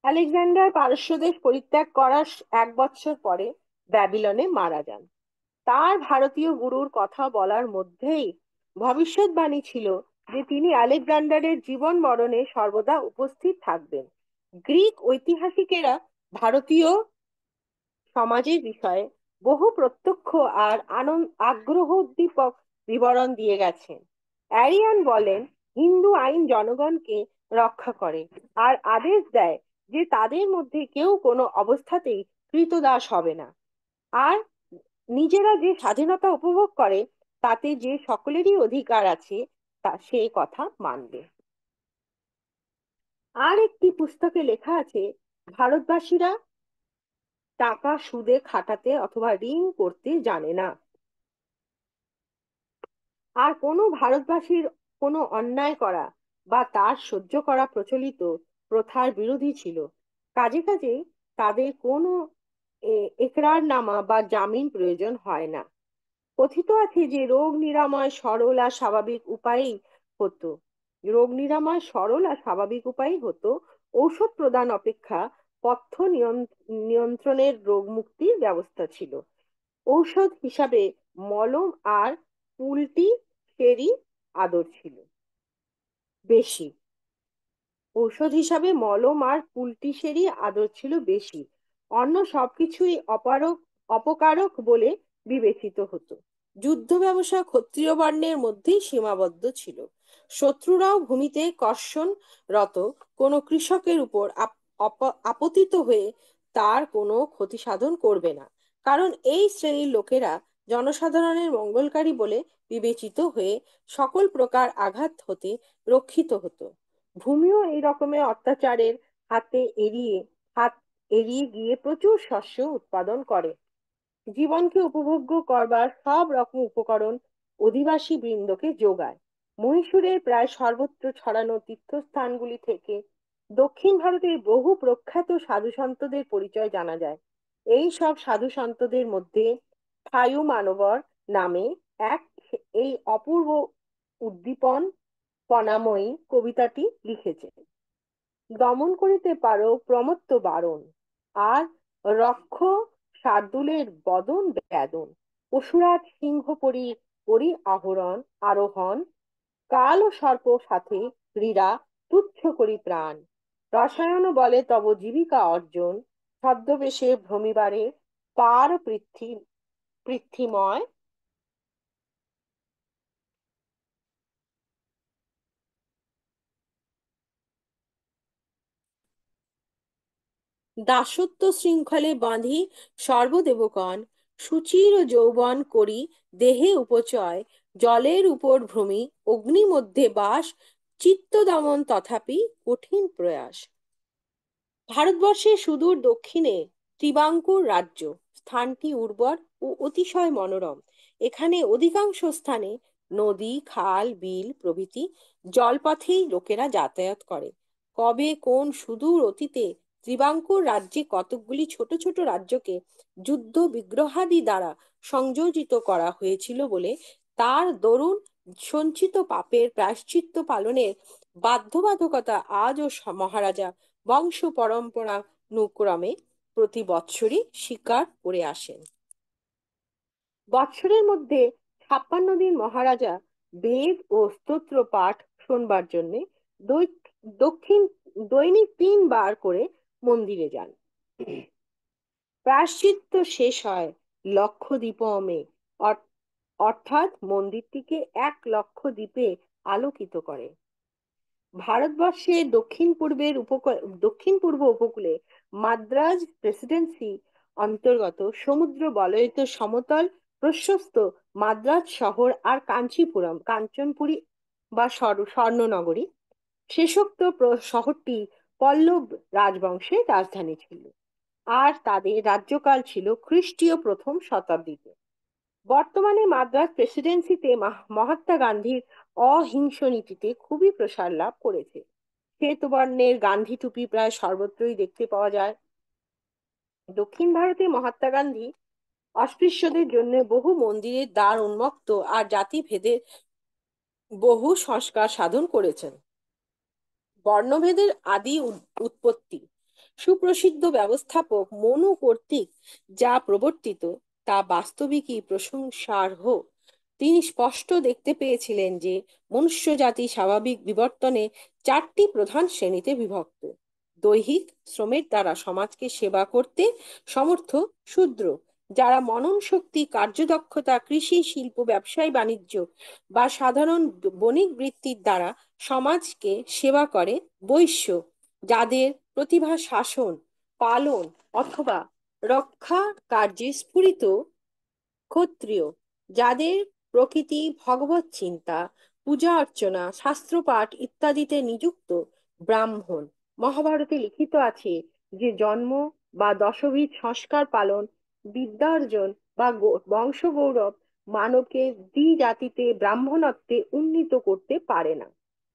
S2: আলেকজান্ডার পারস্যদেশ পরিত্যাগ করার 1 বৎসর পরে ব্যাবিলনে মারা যান। তার ভারতীয় গুরুর কথা বলার মধ্যেই ভবিষ্যৎবাণী ছিল যে তিনি আলেকজান্ডারের জীবন মরণে সর্বদা উপস্থিত থাকবেন। গ্রিক ঐতিহাসিকেরা ভারতীয় সমাজের বিষয়ে বহু প্রত্যক্ষ আর আগ্রহোদ্দীপক বিবরণ দিয়ে গেছেন। অ্যারিয়ান বলেন, হিন্দু আইন জনগণকে রক্ষা করে আর আদেশ দেয় যে তাদের মধ্যে কেউ কোনো অবস্থাতেই কৃতদাস হবে না, আর নিজেরা যে স্বাধীনতা উপভোগ করে তাতে যে সকলেরই অধিকার আছে তা সে কথা মানবে। আর একটি পুস্তকে লেখা আছে, ভারতবাসীরা টাকা সুদে খাটাতে অথবা ঋণ করতে জানে না, আর কোনো ভারতবাসীর কোনো অন্যায় করা বা তার সহ্য করা প্রচলিত প্রথার বিরোধী ছিল। কাজে কাজে তাদের কোনো একরারনামা বা জামিন প্রয়োজন হয় না। কথিত আছে যে হতো রোগ নিরাময় সরল আর স্বাভাবিক উপায়েই হতো। ঔষধ প্রদান অপেক্ষা পথ্য নিয়ন্ত্রণের রোগ মুক্তির ব্যবস্থা ছিল। ঔষধ হিসাবে মলম আর পুলটি সেরি আদর ছিল বেশি। ঔষধ হিসাবে মলম আর পুলটিসেরই আদর ছিল বেশি। অন্য সবকিছুই অপকারক বলে বিবেচিত হতো। যুদ্ধ ব্যবসা ক্ষত্রিয় বর্ণের মধ্যেই সীমাবদ্ধ ছিল। শত্রুরাও ভূমিতে কর্ষণরত কোনো কৃষকের উপর আপতিত হয়ে তার কোনো ক্ষতি সাধন করবে না, কারণ এই শ্রেণীর লোকেরা জনসাধারণের মঙ্গলকারী বলে বিবেচিত হয়ে সকল প্রকার আঘাত হতে রক্ষিত হতো। ভূমিও এই রকমের অত্যাচারের হাত এড়িয়ে গিয়ে প্রচুর শস্য উৎপাদন করে। জীবনকে উপভোগ্য করবার সব রকম উপকরণ অধিবাসী বৃন্দকে যোগায়। মহীশূরের প্রায় সর্বত্র ছড়ানো তীর্থস্থানগুলি থেকে দক্ষিণ ভারতের বহু প্রখ্যাত সাধু সন্তদের পরিচয় জানা যায়। এই সব সাধু সন্তদের মধ্যে থায়ু মানবর নামে এক এই অপূর্ব উদ্দীপন পনাময়ী কবিতাটি লিখেছে। দমন করিতে পারো প্রমত্ত বারণ, আর রক্ষ শার্দুলের বদন বেদন। পশুরাজ সিংহ পরি করি আরোহণ, কাল ও সর্প সাথে ক্রীড়া তুচ্ছ করি প্রাণ। রসায়ন বলে তব জীবিকা অর্জন, ছদ্মবেশে ভ্রমিবারে পার পৃথ্বীময়। দাসত্ব শৃঙ্খলে বাঁধি সর্বদেবগণ, সুচির যৌবন করি দেহে উপচয়। জলের উপর ভ্রমি অগ্নি মধ্যে বাস, চিত্ত দমন তথাপি কঠিন প্রয়াস। ভারতবর্ষের সুদূর দক্ষিণে ত্রিবাঙ্কুর রাজ্য। স্থানটি উর্বর ও অতিশয় মনোরম। এখানে অধিকাংশ স্থানে নদী, খাল, বিল প্রভৃতি জলপথেই লোকেরা যাতায়াত করে। কবে কোন সুদূর অতীতে ত্রিবাঙ্কুর রাজ্যে কতকগুলি ছোট ছোট রাজ্যকে যুদ্ধ বিগ্রহাদি দ্বারা সংযোজিত করা হয়েছিল বলে তার দরুন সঞ্চিত পাপের প্রায়শ্চিত্ত পালনের বাধ্যবাধকতা আজও মহারাজা বংশ পরম্পরানুক্রমে প্রতি বৎসরই স্বীকার করে আসেন। বৎসরের মধ্যে 56 দিন মহারাজা বেদ ও স্তোত্র পাঠ শোনবার জন্যে দক্ষিণ দৈনিক 3 বার করে মন্দিরে যান। প্রায়শ্চিত্ত শেষ হয় লক্ষদীপমে, অর্থাৎ মন্দিরটিকে 1 লক্ষ দীপে আলোকিত করে। ভারতবর্ষের দক্ষিণ পূর্ব উপকূলে মাদ্রাজ প্রেসিডেন্সি অন্তর্গত সমুদ্র বলয়িত সমতল প্রশস্ত মাদ্রাজ শহর আর কাঞ্চিপুরম, কাঞ্চনপুরী বা স্বর্ণনগরী শেষোক্ত শহরটি পল্লব রাজবংশের রাজধানী ছিল, আর তাদের রাজ্যকাল ছিল খ্রিস্টীয় প্রথম শতাব্দীতে। বর্তমানে মাদ্রাজ প্রেসিডেন্সিতে মহাত্মা গান্ধীর অহিংস নীতিতে খুবই প্রসার লাভ করেছে। শ্বেতবর্ণের গান্ধী টুপি প্রায় সর্বত্রই দেখতে পাওয়া যায়। দক্ষিণ ভারতে মহাত্মা গান্ধী অস্পৃশ্যদের জন্য বহু মন্দিরের দ্বার উন্মুক্ত আর জাতিভেদের বহু সংস্কার সাধন করেছেন। বর্ণভেদের আদি উৎপত্তি সুপ্রসিদ্ধ ব্যবস্থাপক মনু কর্তৃক যা প্রবর্তিত তা বাস্তবিকই প্রশংসার্হ। তিনি স্পষ্ট দেখতে পেয়েছিলেন যে মনুষ্য জাতি স্বাভাবিক বিবর্তনে 4টি প্রধান শ্রেণীতে বিভক্ত। দৈহিক শ্রমের দ্বারা সমাজকে সেবা করতে সমর্থ শূদ্র, যারা মনন শক্তি, কার্যদক্ষতা, কৃষি, শিল্প, ব্যবসায় বাণিজ্য বা সাধারণ বণিক বৃত্তির দ্বারা সমাজকে সেবা করে বৈশ্য, যাদের প্রতিভা শাসন, পালন অথবা রক্ষা কার্যে স্ফুরিত ক্ষত্রিয়, যাদের প্রকৃতি ভগবত চিন্তা, পূজা অর্চনা, শাস্ত্রপাঠ ইত্যাদিতে নিযুক্ত ব্রাহ্মণ। মহাভারতে লিখিত আছে যে জন্ম বা দশবিধ সংস্কার পালন, বিদ্যার্জন বা বংশগৌরব মানবকে দ্বিজাতিতে ব্রাহ্মণত্বে উন্নীত করতে পারে না,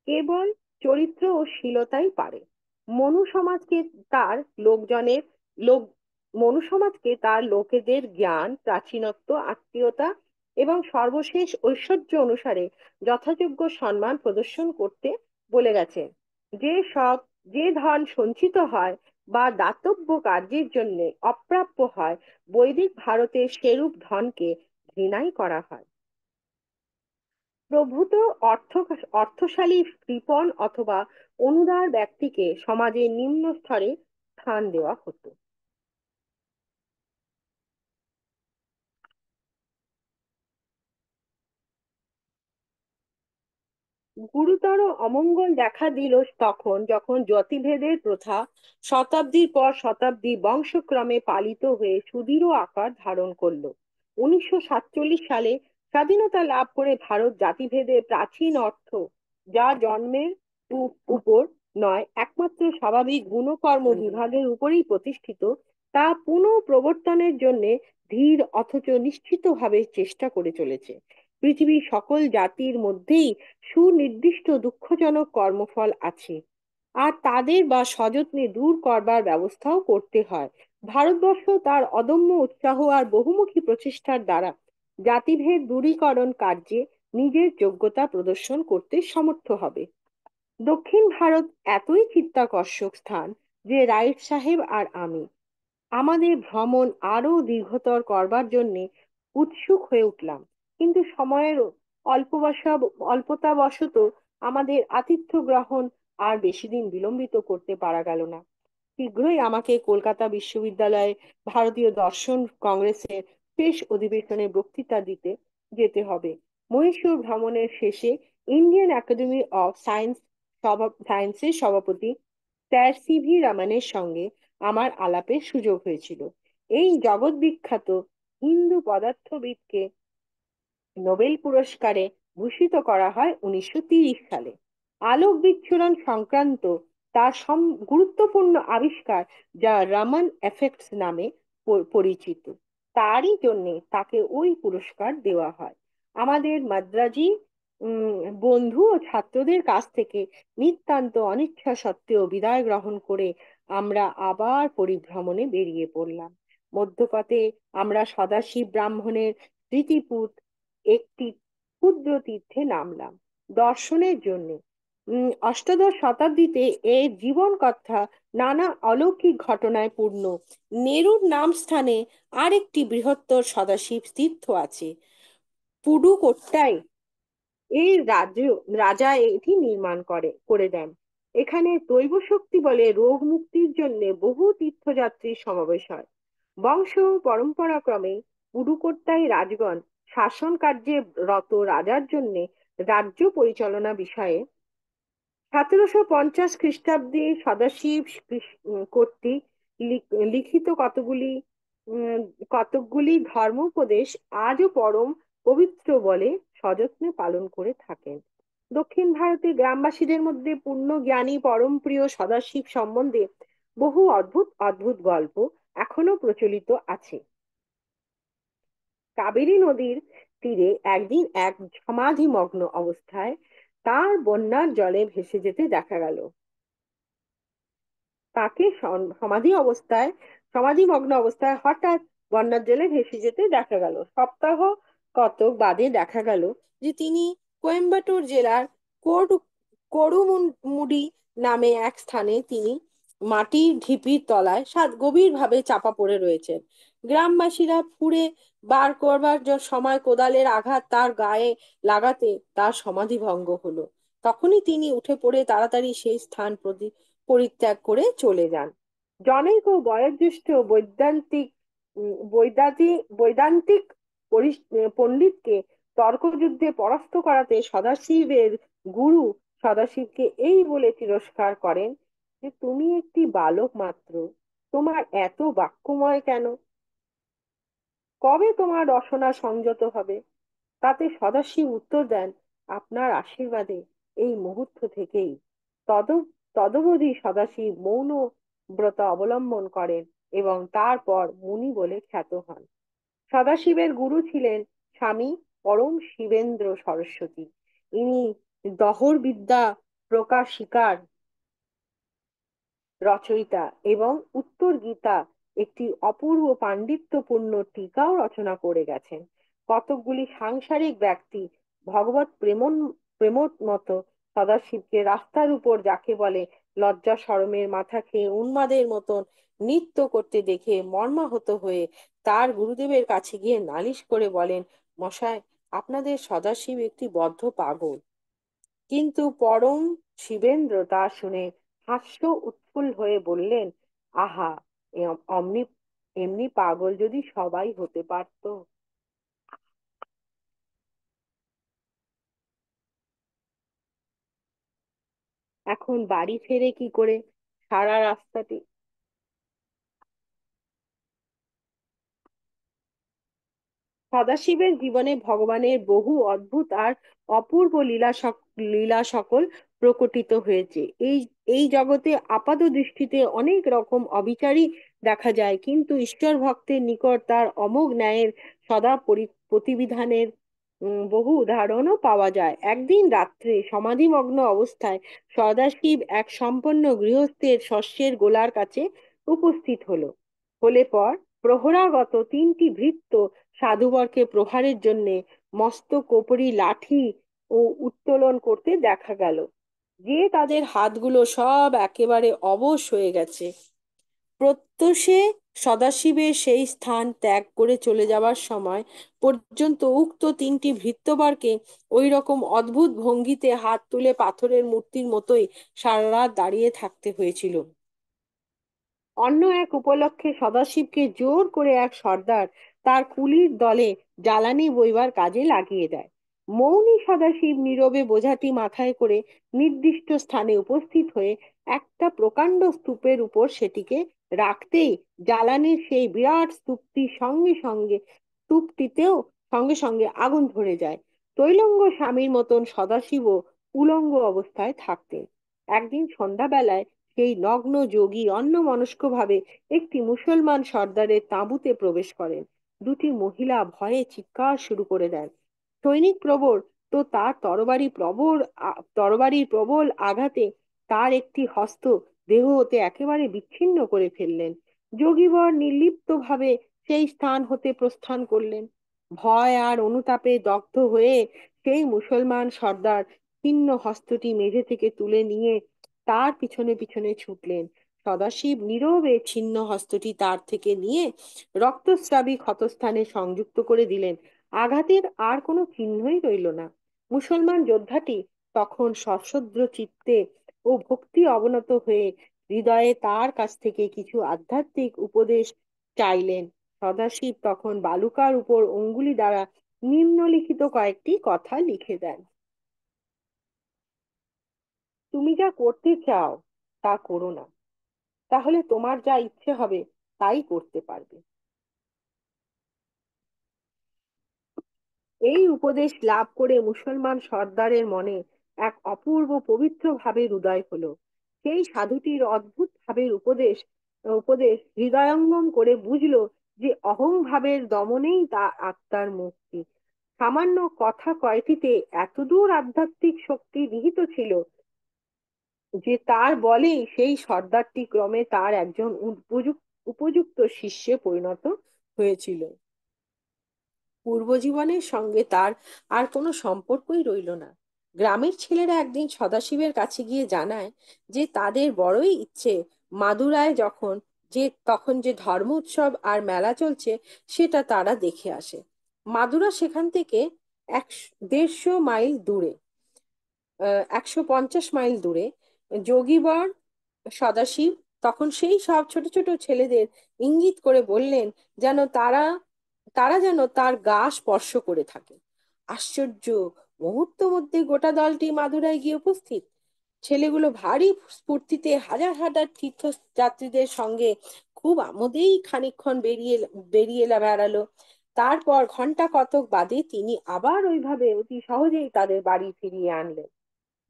S2: কেবল চরিত্র ও শীলতাই পারে। মনু সমাজকে তার লোকজনের লোক মনু সমাজকে তার লোকেদের জ্ঞান, প্রাচীনত্ব, আত্মীয়তা এবং সর্বশেষ ঐশ্বর্য অনুসারে যথাযোগ্য সম্মান প্রদর্শন করতে বলে গেছে। যে ধন সঞ্চিত হয় বা দাতব্য কার্যের জন্য অপ্রাপ্য হয়, বৈদিক ভারতে সেরূপ ধনকে ঘৃণাই করা হয়। প্রভূত অর্থশালী কৃপণ অথবা অনুদার ব্যক্তিকে সমাজের নিম্ন স্তরে স্থান দেওয়া হতো। গুরুতর অমঙ্গল দেখা দিল তখন যখন জাতিভেদের প্রথা শতাব্দীর পর শতাব্দী বংশক্রমে পালিত হয়ে সুদৃঢ় আকার ধারণ করলো। 1947 সালে স্বাধীনতা লাভ করে ভারত জাতিভেদের প্রাচীন অর্থ, যা জন্মের উপর নয় একমাত্র স্বাভাবিক গুণকর্ম বিভাগের উপরেই প্রতিষ্ঠিত, তা পুনঃ প্রবর্তনের জন্য ধীর অথচ নিশ্চিতভাবে চেষ্টা করে চলেছে। পৃথিবীর সকল জাতির মধ্যেই সুনির্দিষ্ট দুঃখজনক কর্মফল আছে, আর তাদের বা সযত্নে দূর করবার ব্যবস্থাও করতে হয়। ভারতবর্ষ তার অদম্য উৎসাহ আর বহুমুখী প্রচেষ্টার দ্বারা জাতিভেদ দূরীকরণ কার্যে নিজের যোগ্যতা প্রদর্শন করতে সমর্থ হবে। দক্ষিণ ভারত এতই চিত্তাকর্ষক স্থান যে রাইট সাহেব আর আমি আমাদের ভ্রমণ আরো দীর্ঘতর করবার জন্য উৎসুক হয়ে উঠলাম, কিন্তু সময়ের অল্পতাবশত আমাদের আতিথ্য গ্রহণ আর বেশি দিন বিলম্বিত করতে পারা গেল না। শীঘ্রই আমাকে কলকাতা বিশ্ববিদ্যালয়ে ভারতীয় দর্শন কংগ্রেসের শেষ অধিবেশনে বক্তৃতা দিতে যেতে হবে। মহীশূর ভ্রমণের শেষে ইন্ডিয়ান একাডেমি অফ সায়েন্সের সভাপতি স্যার সিভি রামানের সঙ্গে আমার আলাপের সুযোগ হয়েছিল। এই জগৎ বিখ্যাত হিন্দু পদার্থবিদকে নোবেল পুরস্কারে ভূষিত করা হয় 1930 সালে। আলোক বিচ্ছুরণ সংক্রান্ত তার গুরুত্বপূর্ণ আবিষ্কার, যা রামান এফেক্টস নামে পরিচিত, তারই জন্য তাকে ওই পুরস্কার দেওয়া হয়। আমাদের মাদ্রাজি উম, বন্ধু ও ছাত্রদের কাছ থেকে নিতান্ত অনিচ্ছা সত্ত্বেও বিদায় গ্রহণ করে আমরা আবার পরিভ্রমণে বেরিয়ে পড়লাম। মধ্যপথে আমরা সদাশিব ব্রাহ্মণের স্মৃতিপুত একটি ক্ষুদ্র তীর্থে নামলাম দর্শনের জন্য। অষ্টাদশ শতাব্দীতে এর জীবন কথা নানা অলৌকিক ঘটনায় পূর্ণ। নেরুর নাম স্থানে আরেকটি বৃহত্তর সদাশিব তীর্থ আছে, পুডুকোট্টাই। এই রাজা এটি নির্মাণ করে দেন। এখানে দৈব শক্তি বলে রোগ মুক্তির জন্য বহু তীর্থযাত্রীর সমাবেশ হয়। বংশ পরম্পরাক্রমে পুডুকোট্টাই রাজগণ শাসন কার্যে রত রাজার জন্য রাজ্য পরিচালনা বিষয়ে 1750 খ্রিস্টাব্দে সদাশিব কর্তৃক লিখিত উম, কতকগুলি ধর্মোপদেশ আজও পরম পবিত্র বলে সযত্নে পালন করে থাকেন। দক্ষিণ ভারতে গ্রামবাসীদের মধ্যে পূর্ণ জ্ঞানী পরম প্রিয় সদাশিব সম্বন্ধে বহু অদ্ভুত অদ্ভুত গল্প এখনো প্রচলিত আছে। কাবেরী নদীর তীরে একদিন এক সমাধিমগ্ন অবস্থায় তার বন্যার জলে ভেসে যেতে দেখা গেল। তাকে সমাধিমগ্ন অবস্থায় হঠাৎ বন্যার জলে ভেসে যেতে দেখা গেল। সপ্তাহ কতক বাদে দেখা গেল যে তিনি কোয়েম্বাটোর জেলার করুমুডি নামে এক স্থানে তিনি মাটির ঢিপির তলায় গভীরভাবে চাপা পড়ে রয়েছেন। গ্রামবাসীরা ফুঁড়ে বার করবার সময় কোদালের আঘাত তার গায়ে লাগাতে তার সমাধি ভঙ্গ হলো। তখনই তিনি উঠে পড়ে তাড়াতাড়ি সেই স্থান পরিত্যাগ করে চলে যান। জনৈক বয়োজ্যেষ্ঠ বৈদান্তিক পণ্ডিতকে তর্কযুদ্ধে পরাস্ত করাতে সদাশিবের গুরু সদাশিবকে এই বলে তিরস্কার করেন যে তুমি একটি বালক মাত্র, তোমার এত বাক্যময় কেন? কবে তোমার রসনা সংযত হবে? তাতে সদাশিব উত্তর দেন, আপনার আশীর্বাদে এই মুহূর্ত থেকেই। তদ তদবধি সদাশিব মৌন ব্রত অবলম্বন করেন এবং তারপর মুনি বলে খ্যাত হন। সদাশিবের গুরু ছিলেন স্বামী পরম শিবেন্দ্র সরস্বতী। ইনি দহর বিদ্যা প্রকাশিকার রচয়িতা এবং উত্তর গীতা একটি অপূর্ব পাণ্ডিত্যপূর্ণ টিকাও রচনা করে গেছেন। কতকগুলি সাংসারিক ব্যক্তি ভগবত প্রেমত সদাশিবকে রাস্তার উপর যাকে বলে লজ্জা শরমের মাথা খেয়ে উন্মাদের মতন নৃত্য করতে দেখে মর্মাহত হয়ে তার গুরুদেবের কাছে গিয়ে নালিশ করে বলেন, মশাই, আপনাদের সদাশিব একটি বদ্ধ পাগল। কিন্তু পরম শিবেন্দ্র তা শুনে হাস্য উৎফুল্ল হয়ে বললেন, আহা, অমনি এমনি পাগল যদি সবাই হতে পারত। এখন বাড়ি ফেরে কি করে? সারা রাস্তাটি সদাশিবের জীবনে ভগবানের বহু অদ্ভুত আর অপূর্ব লীলা সকল প্রকটিত হয়েছে। এই জগতে আপাত দৃষ্টিতে অনেক রকম অবিচারই দেখা যায়, কিন্তু ঈশ্বর ভক্তের নিকট তার অমোঘ ন্যায়ের সদা প্রতিবিধানের বহু উদাহরণও পাওয়া যায়। একদিন রাত্রে সমাধিমগ্ন অবস্থায় সদাশিব এক সম্পন্ন গৃহস্থের শস্যের গোলার কাছে উপস্থিত হলে পর প্রহরাগত তিনটি ভৃত্য সাধুবরকে প্রহারের জন্য মস্ত কোপরি লাঠি ও উত্তোলন করতে দেখা গেল, যে তাদের হাতগুলো সব একেবারে অবশ হয়ে গেছে। প্রত্যুষে সদাশিবের সেই স্থান ত্যাগ করে চলে যাবার সময় পর্যন্ত উক্ত তিনটি ভৃত্যবরকে ওই রকম অদ্ভুত ভঙ্গিতে হাত তুলে পাথরের মূর্তির মতোই সারা রাত দাঁড়িয়ে থাকতে হয়েছিল। অন্য এক উপলক্ষে সদাশিবকে জোর করে এক সর্দার তার কুলির দলে জ্বালানি বইবার কাজে লাগিয়ে দেয়। মৌনী সদাশিব নীরবে বোঝাটি মাথায় করে নির্দিষ্ট স্থানে উপস্থিত হয়ে একটা প্রকাণ্ড স্তূপের উপর সেটিকে রাখতেই জ্বালানির সেই বিরাট স্তূপটিতেও সঙ্গে সঙ্গে আগুন ধরে যায়। তৈলঙ্গ স্বামীর মতন সদাশিবও উলঙ্গ অবস্থায় থাকতেন। একদিন সন্ধ্যাবেলায় সেই নগ্ন যোগী অন্যমনস্কভাবে একটি মুসলমান সর্দারের তাঁবুতে প্রবেশ করেন। দুটি মহিলা ভয়ে চিৎকার শুরু করে দেন। সৈনিক প্রবর তো তার তরবারির প্রবল আঘাতে তার একটি হস্ত দেহ হতে একেবারে বিচ্ছিন্ন করে ফেললেন। যোগীবর নির্লিপ্ত ভাবে সেই স্থান হতে প্রস্থান করলেন। ভয় আর অনুতাপে দগ্ধ হয়ে সেই মুসলমান সর্দার ছিন্ন হস্তটি মেঝে থেকে তুলে নিয়ে তার পিছনে পিছনে ছুটলেন। সদাশিব নীরবে ছিন্ন হস্তটি তার থেকে নিয়ে রক্তস্রাবী ক্ষতস্থানে সংযুক্ত করে দিলেন। আঘাতের আর কোনো চিহ্নই রইল না। মুসলমান যোদ্ধাটি তখন সশ্রদ্র চিত্তে ও ভক্তি অবনত হয়ে হৃদয়ে তার কাছ থেকে কিছু আধ্যাত্মিক উপদেশ চাইলেন। সদাশিব তখন বালুকার উপর অঙ্গুলি দ্বারা নিম্নলিখিত কয়েকটি কথা লিখে দেন। তুমি যা করতে চাও তা করো না, তাহলে তোমার যা ইচ্ছে হবে তাই করতে পারবে। এই উপদেশ লাভ করে মুসলমান সর্দারের মনে এক অপূর্ব পবিত্র ভাবের উদয় হলো। সেই সাধুটির অদ্ভুত ভাবের উপদেশ উপদেশ হৃদয়ঙ্গম করে বুঝলো যে অহংভাবের দমনেই তা আত্মার মুক্তি। সামান্য কথা কয়টিতে এতদূর আধ্যাত্মিক শক্তি নিহিত ছিল যে তার বলেই সেই সর্দারটি ক্রমে তার একজন উপযুক্ত শিষ্যে পরিণত হয়েছিল। পূর্বজীবনের সঙ্গে তার আর কোনো সম্পর্কই রইল না। গ্রামের ছেলেরা একদিন সদাশিবের কাছে গিয়ে জানায় যে তাদের বড়ই ইচ্ছে মাদুরায় তখন যে ধর্ম উৎসব আর মেলা চলছে সেটা তারা দেখে আসে। মাদুরা সেখান থেকে 150 মাইল দূরে, 150 মাইল দূরে। যোগীবর সদাশিব তখন সেই সব ছোট ছোট ছেলেদের ইঙ্গিত করে বললেন যেন তারা তারা যেন তার গা স্পর্শ করে থাকে। আশ্চর্য! মুহূর্ত মধ্যে গোটা দলটি মাদুরায় গিয়ে উপস্থিত। ছেলেগুলো ভারী স্ফূর্তিতে হাজার হাজার তীর্থযাত্রীদের সঙ্গে খুব আমোদেই খানিকক্ষণ বেরিয়ে বেড়ালো। তারপর ঘন্টা কতক বাদে তিনি আবার ওইভাবে অতি সহজেই তাদের বাড়ি ফিরিয়ে আনলেন।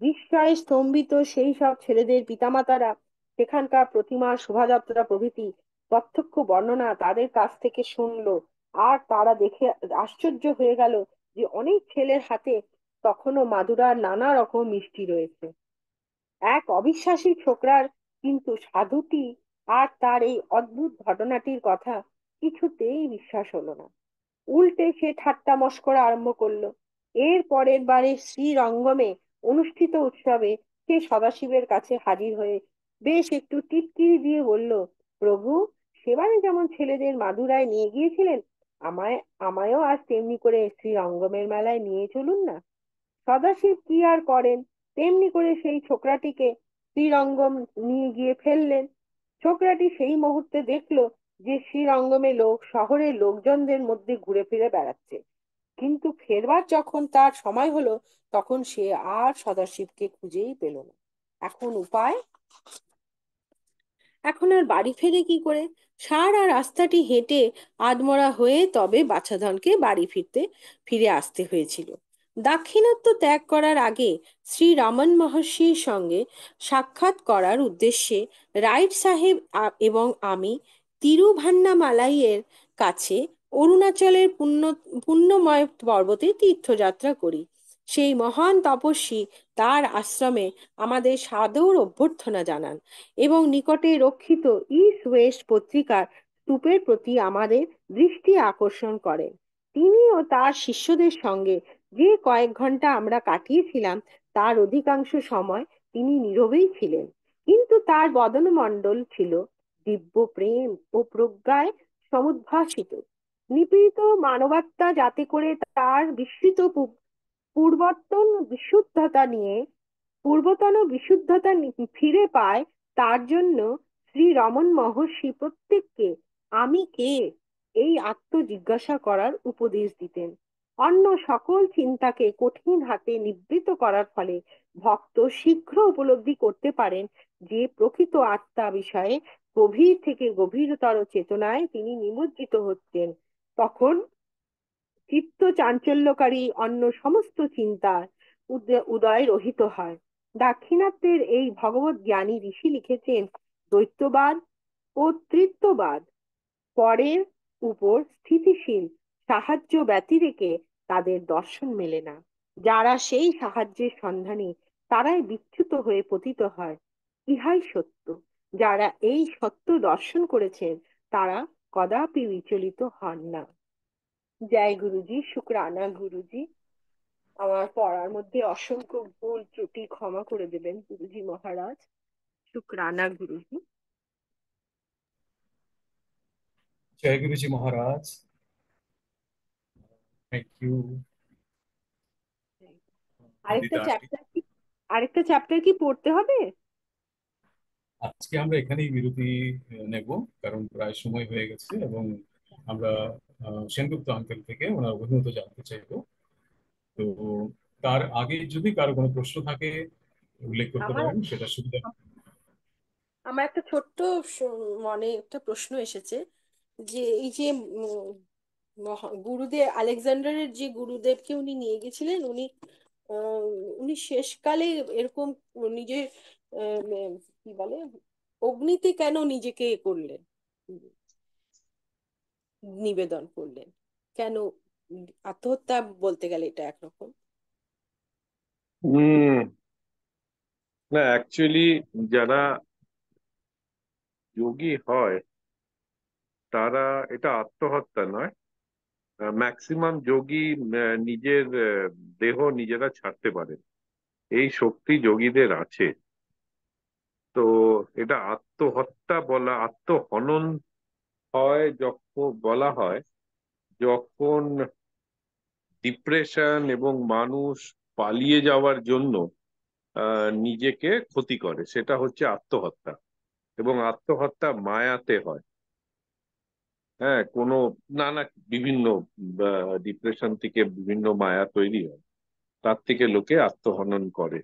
S2: বিস্ময়ে স্তম্ভিত সেই সব ছেলেদের পিতামাতারা সেখানকার প্রতিমা, শোভাযাত্রা প্রভৃতি প্রত্যক্ষ বর্ণনা তাদের কাছ থেকে শুনলো। আর তারা দেখে আশ্চর্য হয়ে গেল যে অনেক ছেলের হাতে তখনও মাদুরার নানা রকম মিষ্টি রয়েছে। এক অবিশ্বাসী ছোকরার কিন্তু সাধুটি আর তার এই অদ্ভুত ঘটনাটির কথা কিছুতেই বিশ্বাস হলো না। উল্টে সে ঠাট্টা মশকরা আরম্ভ করলো। এর পরের বারে শ্রীরঙ্গমে অনুষ্ঠিত উৎসবে সে সদাশিবের কাছে হাজির হয়ে বেশ একটু টিটকিরি দিয়ে বলল, প্রভু, সেবারে যেমন ছেলেদের মাদুরায় নিয়ে গিয়েছিলেন, আমায় আমায়ও আজ তেমনি করে শ্রীরঙ্গমের মেলায় নিয়ে চলুন না। সদাশিব কি আর করেন, তেমনি করে সেই ছোকরাটিকে শ্রীরঙ্গম নিয়ে গিয়ে ফেললেন। ছোকরাটি সেই মুহূর্তে দেখলো যে শ্রীরঙ্গমে শহরের লোকজনদের মধ্যে ঘুরে ফিরে বেড়াচ্ছে। কিন্তু ফেরবার যখন তার সময় হলো তখন সে আর সদাশিবকে খুঁজেই পেল না। এখন উপায়? এখন আর বাড়ি ফেরে কি করে? সারা রাস্তাটি হেঁটে আধমরা হয়ে তবে বাছাধনকে বাড়ি ফিরে আসতে হয়েছিল। দাক্ষিণাত্য ত্যাগ করার আগে শ্রী রমন মহর্ষির সঙ্গে সাক্ষাৎ করার উদ্দেশ্যে রাইট সাহেব এবং আমি তিরুভান্নামালাইয়ের কাছে অরুণাচলের পুণ্যময় পর্বতে তীর্থযাত্রা করি। সেই মহান তপস্বী তার আশ্রমে আমাদের সাদর অভ্যর্থনা জানান এবং নিকটে রক্ষিত ইস্ট ওয়েস্ট পত্রিকার স্তূপের প্রতি আমাদের দৃষ্টি আকর্ষণ করেন। তিনি ও তার শিষ্যদের সঙ্গে যে কয়েক ঘন্টা আমরা কাটিয়েছিলাম তার অধিকাংশ সময় তিনি নীরবেই ছিলেন, কিন্তু তার বদনমণ্ডল ছিল দিব্য প্রেম ও প্রজ্ঞায় সমুদ্ভাসিত। নিপীড়িত মানবাত্মা যাতে করে তার বিস্মৃত পূর্বতন বিশুদ্ধতা নিয়ে পূর্বতন বিশুদ্ধতা ফিরে পায়, তার জন্য শ্রী রমন মহর্ষি প্রত্যেককে আমি কে এই আত্মজিজ্ঞাসা করার উপদেশ দিতেন। অন্য সকল চিন্তাকে কঠিন হাতে নিবৃত করার ফলে ভক্ত শীঘ্র উপলব্ধি করতে পারেন যে প্রকৃত আত্মা বিষয়ে গভীর থেকে গভীরতর চেতনায় তিনি নিমজ্জিত হচ্ছেন। তখন চিত্ত চাঞ্চল্যকারী অন্য সমস্ত চিন্তার উদয় রহিত হয়। দাক্ষিণাত্যের এই ভগবত জ্ঞানী ঋষি লিখেছেন, দ্বৈতবাদ ও তৃত্ববাদ পরের উপর স্থিতিশীল সাহায্য ব্যতিরেকে তাদের দর্শন মেলে না। যারা সেই সাহায্যের সন্ধানী তারাই বিচ্যুত হয়ে পতিত হয়। ইহাই সত্য। যারা এই সত্য দর্শন করেছেন তারা কদাপি বিচলিত হন না। জয় গুরুজি, শুক্রানা গুরুজি। আমার পড়ার মধ্যে অসংখ্য ভুল ত্রুটি ক্ষমা করে দেবেন গুরুজি মহারাজ। শুক্রানা গুরুজি।
S1: জয় গুরুজি মহারাজ। থ্যাংক ইউ
S2: আরেকটা
S1: নন্দিতা আন্টি।
S2: চ্যাপ্টার কি আরেকটা চ্যাপ্টার কি পড়তে হবে?
S1: আজকে আমরা এখানেই বিরতি নেব, কারণ প্রায় সময় হয়ে গেছে এবং আমরা সেনগুপ্ত আঙ্কেল থেকে ওনার অভিমত জানতে চাইবো। তো তার আগে যদি কারো কোনো প্রশ্ন থাকে উল্লেখ করতে
S2: আমার
S1: পারেন, সেটা সুবিধা।
S2: আমার একটা ছোট্ট মনে একটা প্রশ্ন এসেছে, যে এই যে গুরুদেব আলেকজান্ডারের যে গুরুদেবকে উনি নিয়ে গেছিলেন, উনি আহ, উনি শেষকালে এরকম নিজের কি বলে অগ্নিতে কেন নিজেকে করলেন, নিবেদন করলেন কেন? আত্মহত্যা বলতে গেলে এটা একরকম।
S3: উম না, অ্যাকচুয়ালি যারা যোগী হয় তারা, এটা আত্মহত্যা নয়। ম্যাক্সিমাম যোগী নিজের দেহ নিজেরা ছাড়তে পারে, এই শক্তি যোগীদের আছে। তো এটা আত্মহত্যা বলা, আত্মহনন হয় যখন বলা হয়, যখন ডিপ্রেশন এবং মানুষ পালিয়ে যাওয়ার জন্য নিজেকে ক্ষতি করে, সেটা হচ্ছে আত্মহত্যা। এবং আত্মহত্যা মায়াতে হয়। হ্যাঁ, কোনো নানা বিভিন্ন ডিপ্রেশন থেকে বিভিন্ন মায়া তৈরি হয়, তার থেকে লোকে আত্মহনন করে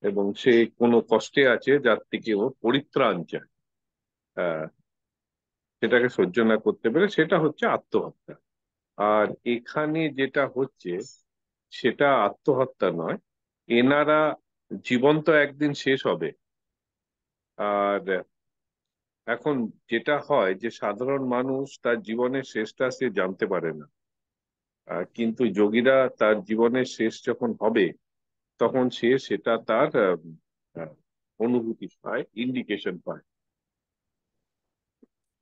S3: এবং সে কোনো কষ্টে আছে যার থেকে ও পরিত্রাণ চায়। আহ, সেটাকে সহ্য না করতে পেরে, সেটা হচ্ছে আত্মহত্যা। আর এখানে যেটা হচ্ছে সেটা আত্মহত্যা নয়। এনারা জীবন তো একদিন শেষ হবে। আর এখন যেটা হয় যে সাধারণ মানুষ তার জীবনের শেষটা সে জানতে পারে না। কিন্তু যোগীরা তার জীবনের শেষ যখন হবে তখন সে সেটা তার আহ, অনুভূতি পায়, ইন্ডিকেশন পায়।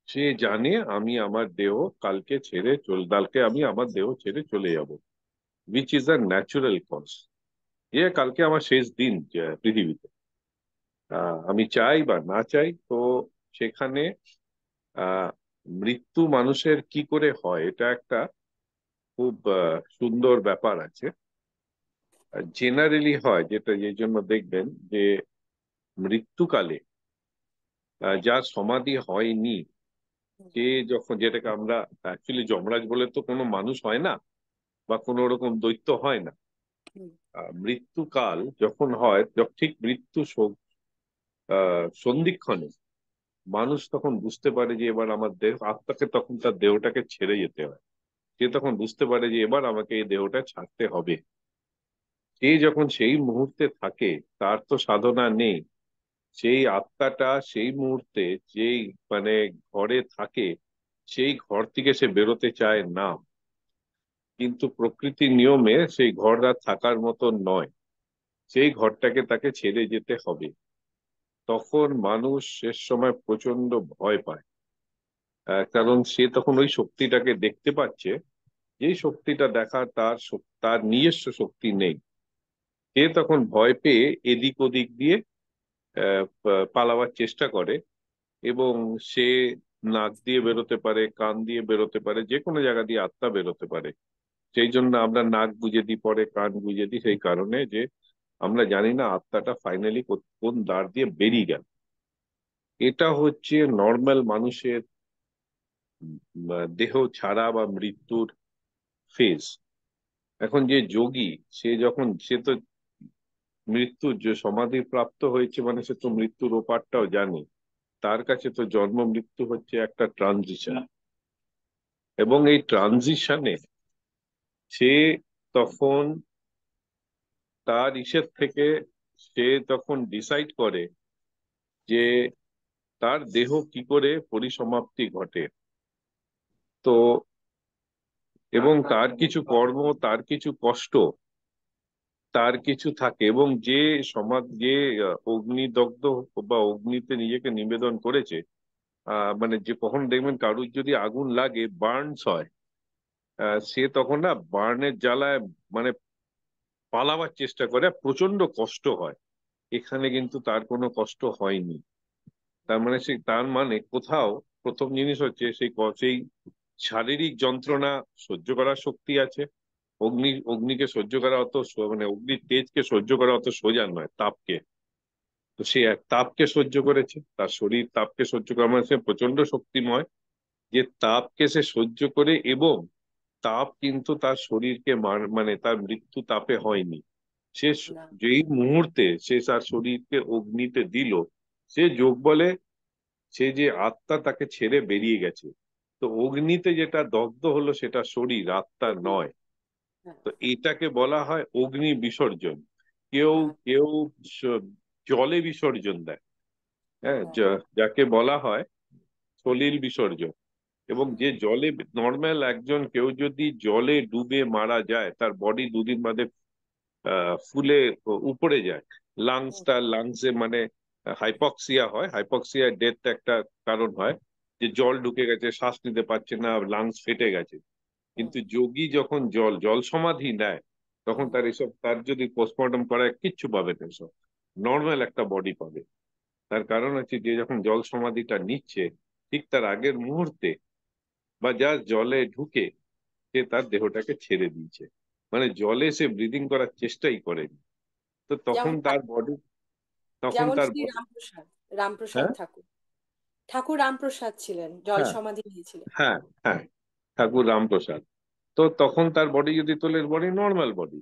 S3: সে জানে আমি আমার দেহ কালকে আমি আমার দেহ ছেড়ে চলে যাব, which is a natural cause. কালকে আমার শেষ দিন পৃথিবীতে। আমি চাই বা না চাই, তো সেখানে আহ মৃত্যু মানুষের কি করে হয়, এটা একটা খুব সুন্দর ব্যাপার আছে। জেনারেলি হয় যেটা, যে জন্য দেখবেন যে মৃত্যুকালে যার সমাধি হয়নি, সে যখন, যেটাকে আমরা অ্যাকচুয়ালি যমরাজ বলে তো কোনো মানুষ হয় না বা কোনো রকম দৈত্য হয় না। মৃত্যুকাল যখন হয়, ঠিক মৃত্যু সন্ধিক্ষণে মানুষ তখন বুঝতে পারে যে এবার আমার দেহ, আত্মাকে তখন তার দেহটাকে ছেড়ে যেতে হয়। সে তখন বুঝতে পারে যে এবার আমাকে এই দেহটা ছাড়তে হবে। সে যখন সেই মুহূর্তে থাকে, তার তো সাধনা নেই। সেই আত্মাটা সেই মুহূর্তে যেই মানে ঘরে থাকে, সেই ঘর থেকে সে বেরোতে চায় না। কিন্তু প্রকৃতির নিয়মে সেই ঘর আর থাকার মতো নয়, সেই ঘরটাকে তাকে ছেড়ে যেতে হবে। তখন মানুষ শেষ সময় প্রচন্ড ভয় পায়। কারণ সে তখন ওই শক্তিটাকে দেখতে পাচ্ছে, যেই শক্তিটা দেখার তার নিজস্ব শক্তি নেই। সে তখন ভয় পেয়ে এদিক ওদিক দিয়ে পালাবার চেষ্টা করে। এবং সে নাক দিয়ে বেরোতে পারে, কান দিয়ে বেরোতে পারে, যে কোনো জায়গা দিয়ে আত্মা বেরোতে পারে। সেই জন্য আমরা নাক বুজে দিই, পরে কান বুজে দিই, সেই কারণে যে আমরা জানি না আত্মাটা ফাইনালি কোন দ্বার দিয়ে বেরিয়ে গেল। এটা হচ্ছে নর্মাল মানুষের দেহ ছাড়া বা মৃত্যুর ফেজ। এখন যে যোগী, সে তো মৃত্যুর যে সমাধি প্রাপ্ত হয়েছে, মানে সে তো মৃত্যুর ওপারটাও জানে। তার কাছে তো জন্ম মৃত্যু হচ্ছে একটা ট্রানজিশন। এবং এই ট্রানজিশনে সে তখন তার ইসের থেকে সে তখন ডিসাইড করে যে তার দেহ কি করে পরিসমাপ্তি ঘটে। তো এবং তার কিছু কর্ম, তার কিছু কষ্ট, তার কিছু থাকে। এবং যে সমাজ, যে অগ্নিদগ্ধ বা অগ্নিতে নিজেকে নিবেদন করেছে, মানে যে কখন দেখবেন কারুর যদি আগুন লাগে, বার্নস হয়, সে তখন না বার্নের জ্বালায় মানে পালাবার চেষ্টা করে, প্রচন্ড কষ্ট হয়। এখানে কিন্তু তার কোনো কষ্ট হয়নি। তার মানে তার মানে কোথাও প্রথম জিনিস হচ্ছে সেই শারীরিক যন্ত্রণা সহ্য করার শক্তি আছে। অগ্নিকে সহ্য করা অত মানে অগ্নির তেজকে সহ্য করা অত সোজা নয়, তাপকে। তো সে এক তাপকে সহ্য করেছে, তার শরীর তাপকে সহ্য করা, মানে সে প্রচন্ড শক্তিময়। যে তাপকে সে সহ্য করে, এবং তাপ কিন্তু তার শরীরকে মানে তার মৃত্যু তাপে হয়নি। সে
S2: না।
S3: যেই মুহূর্তে সে তার শরীরকে অগ্নিতে দিল, সে যোগ বলে সে যে আত্মা তাকে ছেড়ে বেরিয়ে গেছে। তো অগ্নিতে যেটা দগ্ধ হলো সেটা শরীর, আত্মা নয়।
S2: হ্যাঁ,
S3: তো এটাকে বলা হয় অগ্নি বিসর্জন। কেউ
S2: হ্যাঁ,
S3: কেউ স- জলে বিসর্জন দেয়, হ্যাঁ,
S2: হ্যাঁ,
S3: যাকে বলা হয় সলিল বিসর্জন। এবং যে জলে নর্মাল একজন কেউ যদি জলে ডুবে মারা যায়, তার বডি দুদিন বাদে ফুলে উপরে যায়। লাংসে মানে হাইপক্সিয়া হয়, হাইপক্সিয়া ডেথ একটা কারণ হয়, যে জল ঢুকে গেছে, শ্বাস নিতে পারছে না, লাংস ফেটে গেছে। কিন্তু যোগী যখন জল জল সমাধি নেয়, তখন তার এসব, তার যদি পোস্টমর্টম করায় কিচ্ছু পাবে না, এসব নর্মাল একটা বডি পাবে। তার কারণ হচ্ছে যে যখন জল সমাধিটা নিচ্ছে, ঠিক তার আগের মুহূর্তে বা যা জলে ঢুকে সে তার দেহটাকে ছেড়ে দিয়েছে, মানে জলে সে ব্রিদিং করার চেষ্টাই করেনি। তো তখন
S2: যেমন
S3: তার বডি, তখন
S2: যেমন
S3: তার
S2: শ্রী
S3: বডি।
S2: রামপ্রসাদ, রামপ্রসাদ
S3: হ্যাঁ,
S2: ঠাকুর, ঠাকুর রামপ্রসাদ ছিলেন, জল
S3: হ্যাঁ,
S2: সমাধি নিয়েছিলেন।
S3: হ্যাঁ, হ্যাঁ, ঠাকুর রামপ্রসাদ। তো তখন তার বডি যদি তোলে, বডি নর্মাল বডি।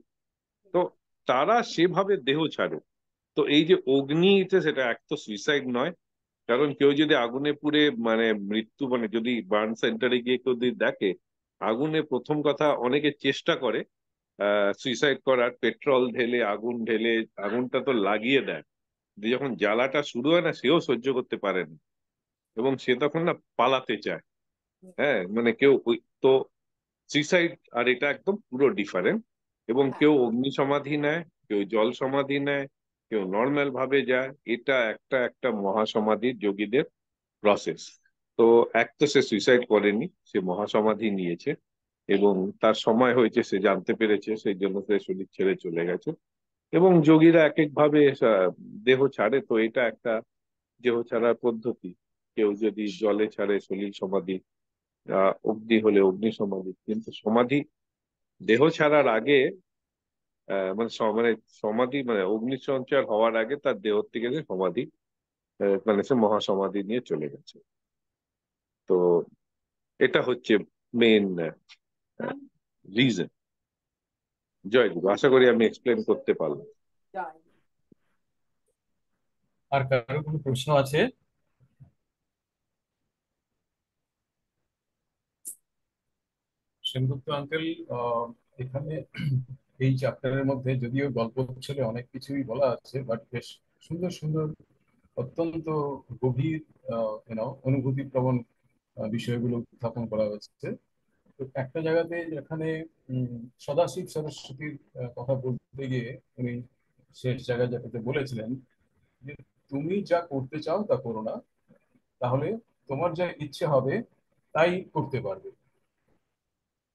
S3: তো তারা সেভাবে দেহ ছাড়ে। তো এই যে অগ্নিতে, সেটা এক তো সুইসাইড নয়। কারণ কেউ যদি আগুনে পুড়ে মানে মৃত্যু, মানে যদি বার্ন সেন্টারে গিয়ে কেউ যদি দেখে আগুনে, প্রথম কথা অনেকে চেষ্টা করে সুইসাইড করার, পেট্রোল ঢেলে, আগুন ঢেলে, আগুনটা তো লাগিয়ে দেয়। দিয়ে যখন জ্বালাটা শুরু হয় না, সেও সহ্য করতে পারে না, এবং সে তখন না পালাতে চায়। হ্যাঁ, মানে কেউ তো সুইসাইড আর এটা একদম পুরো ডিফারেন্ট। এবং
S2: হ্যাঁ,
S3: কেউ অগ্নি সমাধি নেয়, কেউ জল সমাধি নেয়, কেউ নর্মাল ভাবে যায়। এটা একটা একটা মহাসমাধির যোগীদের প্রসেস। তো এক তো সে সুইসাইড করেনি, সে মহাসমাধি নিয়েছে, এবং তার সময় হয়েছে, সে জানতে পেরেছে, সেই জন্য সে শরীর ছেড়ে চলে গেছে। এবং যোগীরা এক এক ভাবে দেহ ছাড়ে। তো এটা একটা দেহ ছাড়ার পদ্ধতি। কেউ যদি জলে ছাড়ে সলিল সমাধি, অগ্নি হলে অগ্নি সমাধি। কিন্তু সমাধি দেহ ছাড়ার আগে, মানে মানে সমাধি মানে অগ্নি সঞ্চার হওয়ার আগে তার দেহ থেকে যে সমাধি, মানে সে মহাসমাধি নিয়ে চলে গেছে। তো এটা হচ্ছে মেন রিজন। জয় গুরু, আশা করি আমি এক্সপ্লেন করতে পারলাম।
S2: জয়।
S1: আর কারো কোনো প্রশ্ন আছে? সেনগুপ্ত আঙ্কেল, এখানে এই চ্যাপ্টারের মধ্যে যদিও গল্প ছিল, অনেক কিছুই বলা আছে, বাট বেশ সুন্দর সুন্দর, অত্যন্ত গভীর অনুভূতি প্রবণ বিষয়গুলো উত্থাপন করা হয়েছে। তো একটা জায়গাতে যেখানে সদাশিব সরস্বতীর কথা বলতে গিয়ে উনি শেষ জায়গায় যেটাতে বলেছিলেন যে তুমি যা করতে চাও তা করো না, তাহলে তোমার যা ইচ্ছে হবে তাই করতে পারবে।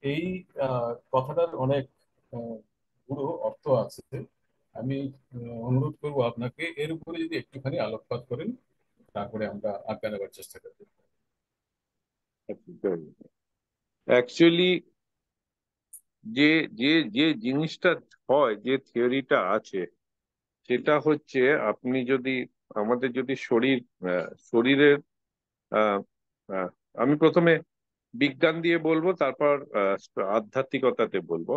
S1: এই কথাটার অনেক আহ, গুরু অর্থ আছে। আমি অনুরোধ করবো আপনাকে এর উপরে যদি একটুখানি আলোকপাত করেন, তারপরে আমরা আজ্ঞা নেবার চেষ্টা করবো।
S3: অ্যাকচুয়ালি যে যে যে জিনিসটা হয়, যে থিওরিটা আছে, সেটা হচ্ছে আপনি যদি, আমাদের যদি শরীরের, আহ, আহ, আমি প্রথমে বিজ্ঞান দিয়ে বলবো, তারপর আধ্যাত্মিকতাতে বলবো।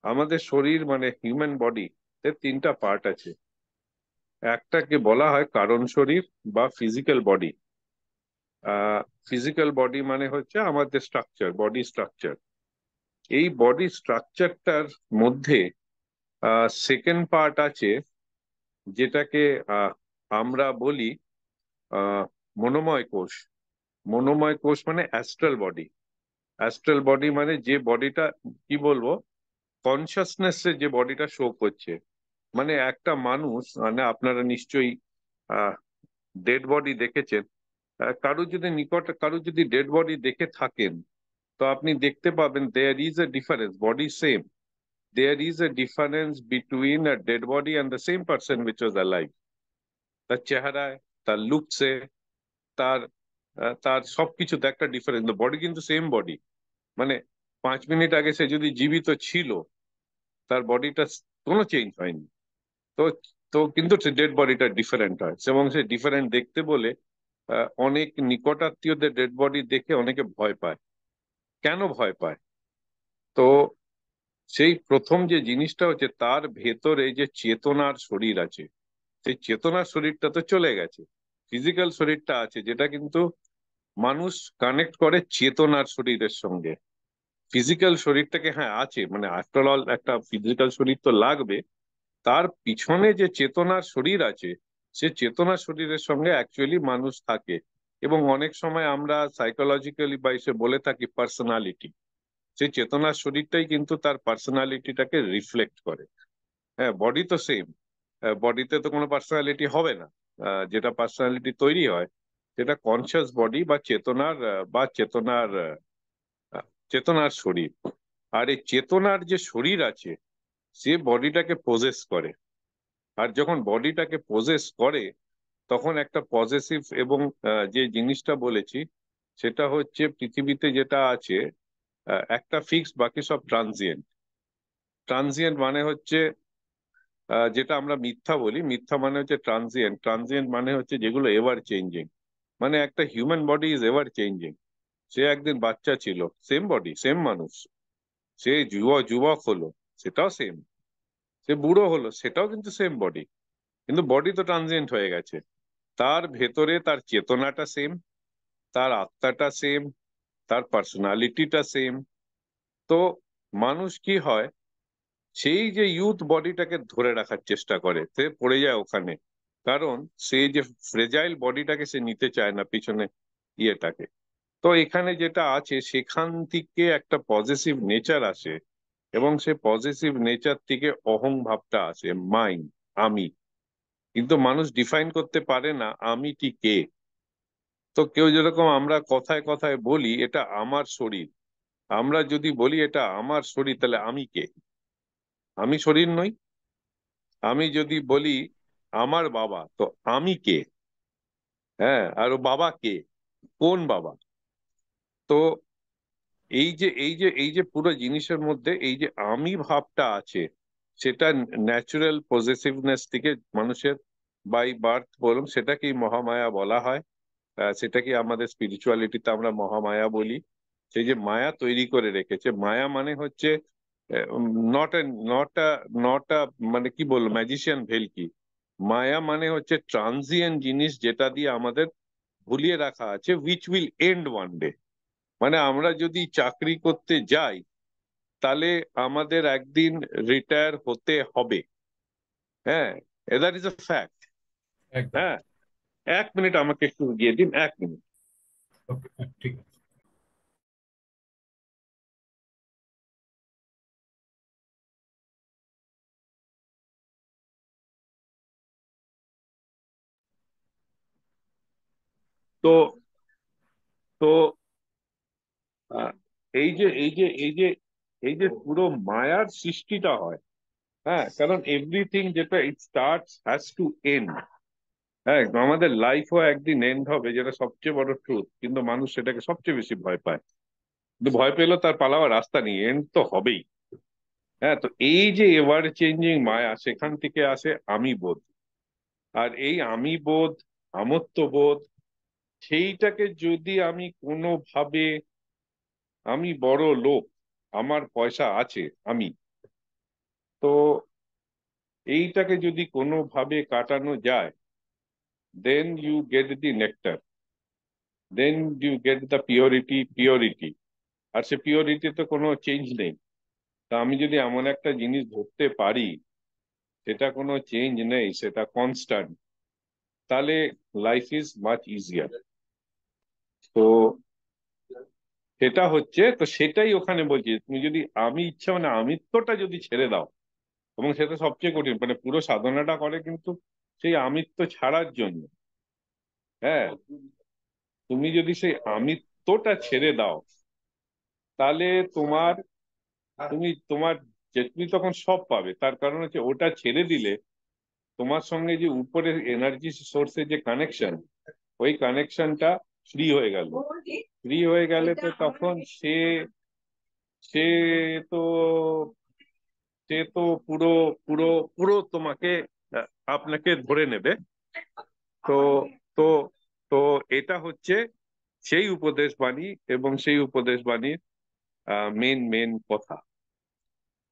S3: আমাদের শরীর মানে হিউম্যান বডি, এর তিনটা পার্ট আছে। একটাকে বলা হয় কারণ শরীর বা ফিজিক্যাল বডি। ফিজিক্যাল বডি মানে হচ্ছে আমাদের স্ট্রাকচার, বডি স্ট্রাকচার। এই বডি স্ট্রাকচারটার মধ্যে সেকেন্ড পার্ট আছে, যেটাকে আমরা বলি আহ, মনোময় কোষ। মনোময় কোষ মানে অ্যাস্ট্রাল বডি। অ্যাস্ট্রাল বডি মানে যে বডিটা, কি বলবো, কনসাসনেস এ যে বডিটা শো করছে। মানে একটা মানুষ, মানে আপনারা নিশ্চয়ই ডেড বডি দেখেছেন। কারো যদি কারো যদি ডেড বডি দেখে থাকেন, তো আপনি দেখতে পাবেন there is a difference, body same, there is a difference between a dead body and the same person which was alive. তার চেহারায়, তার লুকসে, তার তার সবকিছুতে একটা ডিফারেন্স। বডি কিন্তু সেম বডি। মানে 5 মিনিট আগে সে যদি জীবিত ছিল, তার বডিটা কোনো চেঞ্জ হয়নি। তো তো কিন্তু ডেড বডিটা ডিফারেন্ট হয়, এবং সে ডিফারেন্ট দেখতে বলে অনেক নিকটাত্মীয়দের ডেড বডি দেখে অনেকে ভয় পায়। কেন ভয় পায়? তো সেই প্রথম যে জিনিসটা হচ্ছে, তার ভেতরে যে চেতনার শরীর আছে, সেই চেতনার শরীরটা তো চলে গেছে। ফিজিক্যাল শরীরটা আছে, যেটা কিন্তু মানুষ কানেক্ট করে চেতনার শরীরের সঙ্গে। ফিজিক্যাল শরীরটাকে, হ্যাঁ আছে, মানে আফটার অল একটা ফিজিক্যাল শরীর তো লাগবে, তার পিছনে যে চেতনার শরীর আছে, সে চেতনার শরীরের সঙ্গে অ্যাকচুয়ালি মানুষ থাকে। এবং অনেক সময় আমরা সাইকোলজিক্যালি বা এসে বলে থাকি পার্সোনালিটি। সেই চেতনার শরীরটাই কিন্তু তার পার্সোনালিটিটাকে রিফ্লেক্ট করে। হ্যাঁ, বডি তো সেম, বডিতে তো কোনো পার্সোনালিটি হবে না। যেটা পার্সোনালিটি তৈরি হয়, সেটা কনসিয়াস বডি বা চেতনার চেতনার শরীর। আর এই চেতনার যে শরীর আছে, সে বডিটাকে পজেস করে। আর যখন বডিটাকে পজেস করে, তখন একটা পজেসিভ, এবং যে জিনিসটা বলেছি, সেটা হচ্ছে পৃথিবীতে যেটা আছে, একটা ফিক্স, বাকি সব ট্রানজিয়েন্ট। ট্রানজিয়েন্ট মানে হচ্ছে, যেটা আমরা মিথ্যা বলি, মিথ্যা মানে হচ্ছে ট্রানজিয়েন্ট, ট্রানজিয়েন্ট মানে হচ্ছে যেগুলো এভার চেঞ্জিং। মানে একটা human body is ever changing. সে একদিন বাচ্চা ছিল, সেম বডি, সেম মানুষ। সে যুবক হলো, সেটাও সেম। সে বুড়ো হলো, সেটাও কিন্তু সেম বডি। কিন্তু বডি তো ট্রানজিয়েন্ট হয়ে গেছে। তার ভেতরে তার চেতনাটা সেম, তার আত্মাটা সেম, তার পার্সোনালিটিটা সেম। তো মানুষ কি হয়, সেই যে ইউথ বডিটাকে ধরে রাখার চেষ্টা করে, সে পড়ে যায় ওখানে। কারণ সেই যে ফ্রেজাইল বডিটাকে সে নিতে চায় না, পিছনে ইয়েটাকে। তো এখানে যেটা আছে, সেখান থেকে একটা পজিটিভ নেচার আসে, এবং সে পজিটিভ নেচার থেকে অহং ভাবটা আসে, মাইন্ড, আমি। কিন্তু মানুষ ডিফাইন করতে পারে না আমিটি কে। তো কেউ যেরকম আমরা কথায় কথায় বলি এটা আমার শরীর, আমরা যদি বলি এটা আমার শরীর, তাহলে আমি কে? আমি শরীর নই। আমি যদি বলি আমার বাবা, তো আমি কে? হ্যাঁ, আর ও বাবা কে? কোন বাবা? তো এই যে পুরো জিনিসের মধ্যে এই যে আমি ভাবটা আছে, সেটা ন্যাচুরাল পজেসিভনেস থেকে মানুষের বাই বার্থ বলুন, সেটাকেই মহামায়া বলা হয়। সেটাকে আমাদের স্পিরিচুয়ালিটিতে আমরা মহামায়া বলি। সেই যে মায়া তৈরি করে রেখেছে, মায়া মানে হচ্ছে নট নট নট মানে কি বলবো, ম্যাজিশিয়ান ভেলকি। মায়া মানে হচ্ছে ট্রানজিয়েন্ট জিনিস, যেটা দিয়ে আমাদের ভুলিয়ে রাখা আছে, which will end one day. মানে আমরা যদি চাকরি করতে যাই, তাহলে আমাদের একদিন রিটায়ার হতে হবে। হ্যাঁ, দ্যাট ইজ আ ফ্যাক্ট।
S1: একদম।
S3: হ্যাঁ, 1 মিনিট আমাকে একটু গিয়ে দিন, 1 মিনিট।
S1: ওকে, ঠিক আছে।
S3: তো তো আহ, এই যে পুরো মায়ার সৃষ্টিটা হয়। হ্যাঁ, কারণ এভরিথিং যেটা it starts has to end. হ্যাঁ, আমাদের লাইফও একদিন এন্ড হবে, যেটা সবচেয়ে বড় ট্রুথ। কিন্তু মানুষ সেটাকে সবচেয়ে বেশি ভয় পায়। কিন্তু ভয় পেলেও তার পালাবার রাস্তা নেই, এন্ড তো হবেই। হ্যাঁ, তো এই যে এভার চেঞ্জিং মায়া, সেখান থেকে আসে আমি বোধ। আর এই আমি বোধ, আমত্ব বোধ, সেইটাকে যদি আমি কোনোভাবে, আমি বড় লোক, আমার পয়সা আছে, আমি, তো এইটাকে যদি কোনোভাবে কাটানো যায়, then you get the nectar, then you get the purity. আর সে পিওরিটিতে কোনো চেঞ্জ নেই। তা আমি যদি এমন একটা জিনিস ধরতে পারি, সেটা কোনো চেঞ্জ নেই, সেটা কনস্ট্যান্ট, তাহলে লাইফ ইজ মাচ ইজিয়ার। তো সেটা হচ্ছে, তো সেটাই ওখানে বলছি, তুমি যদি আমি ইচ্ছা মানে আমিত্বটা যদি ছেড়ে দাও, এবং সেটা সবচেয়ে কঠিন, মানে পুরো সাধনাটা করে কিন্তু সেই আমিত্ব ছাড়ার জন্য। হ্যাঁ, তুমি যদি সেই আমিত্বটা ছেড়ে দাও, তাহলে তোমার তোমার যে তুমি তখন সব পাবে। তার কারণ হচ্ছে ওটা ছেড়ে দিলে তোমার সঙ্গে যে উপরের এনার্জি সোর্সের যে কানেকশন, ওই কানেকশনটা ফ্রি হয়ে গেল। ফ্রি হয়ে গেলে তো তখন সে তো সে তো পুরো পুরো পুরো তোমাকে আপনাকে ধরে নেবে। তো তো তো এটা হচ্ছে সেই উপদেশ বাণী, এবং সেই উপদেশ বাণীর মেন মেন কথা।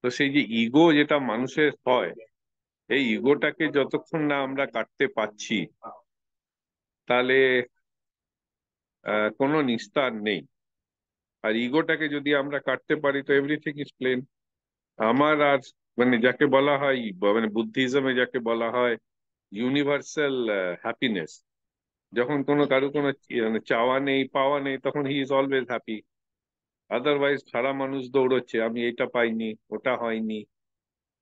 S3: তো সেই যে ইগো যেটা মানুষের হয়, এই ইগোটাকে যতক্ষণ না আমরা কাটতে পাচ্ছি, তাহলে কোনো নিস্তার নেই। আর ইগোটাকে যদি আমরা কাটতে পারি, তো এভরিথিং ইজ প্লেন। আমার আর মানে যাকে বলা হয়, মানে বুদ্ধিজমে যাকে বলা হয় ইউনিভার্সাল হ্যাপিনেস, যখন কারো কোনো মানে চাওয়া নেই পাওয়া নেই, তখন he is always happy. Otherwise সারা মানুষ দৌড়চ্ছে, আমি এটা পাইনি, ওটা হয়নি,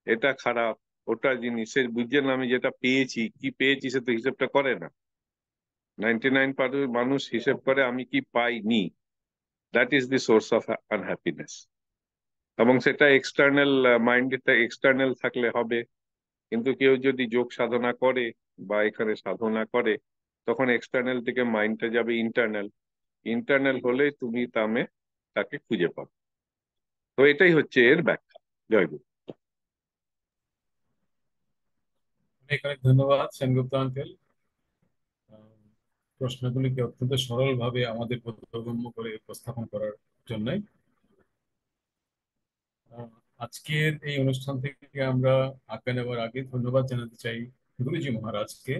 S3: এটা খারাপ, ওটা জিনিসের বুঝছে না, আমি যেটা পেয়েছি, কি পেয়েছি সে তো হিসেবটা করে না। 99% মানুষ হিসেব করে আমি কি পাইনি। That is the source of unhappiness. এবং সেটা এক্সটার্নাল মাইন্ডটা এক্সটার্নাল থাকলে হবে, কিন্তু কেউ যদি যোগ সাধনা করে বা এখানে সাধনা করে, তখন এক্সটার্নাল থেকে মাইন্ডটা যাবে ইন্টারনাল। ইন্টারনাল হলে তুমি তাকে খুঁজে পাবে। তো এটাই হচ্ছে এর ব্যাখ্যা। জয় গুরু।
S1: অনেক অনেক ধন্যবাদ সেনগুপ্ত আঙ্কেল, প্রশ্নগুলিকে অত্যন্ত সরলভাবে আমাদের বোধগম্য করে উপস্থাপন করার জন্য। আজকের এই অনুষ্ঠান থেকে আমরা আজ্ঞা নেওয়ার আগে ধন্যবাদ জানাতে চাই গুরুজি মহারাজকে,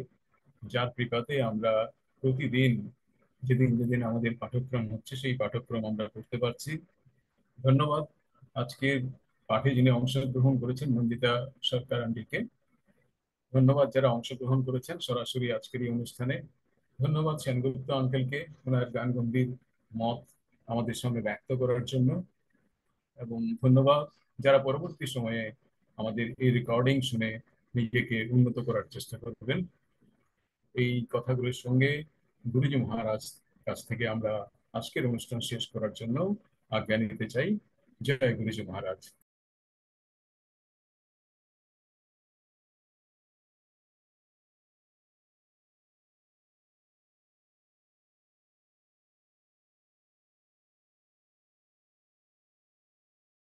S1: যার কৃপাতে আমরা প্রতিদিন যেদিন যেদিন আমাদের পাঠ্যক্রম হচ্ছে সেই পাঠ্যক্রম আমরা করতে পারছি। ধন্যবাদ আজকের পাঠে যিনি অংশগ্রহণ করেছেন নন্দিতা সরকার আন্টিকে। ধন্যবাদ যারা অংশগ্রহণ করেছেন সরাসরি আজকের এই অনুষ্ঠানে। ধন্যবাদ সেনগুপ্ত আঙ্কেলকে ওনার গান গম্ভীর মত আমাদের সঙ্গে ব্যক্ত করার জন্য। এবং ধন্যবাদ যারা পরবর্তী সময়ে আমাদের এই রেকর্ডিং শুনে নিজেকে উন্নত করার চেষ্টা করবেন। এই কথাগুলোর সঙ্গে গুরুজি মহারাজ কাছ থেকে আমরা আজকের অনুষ্ঠান শেষ করার জন্য আজ্ঞা নিতে চাই। জয় গুরুজি মহারাজ।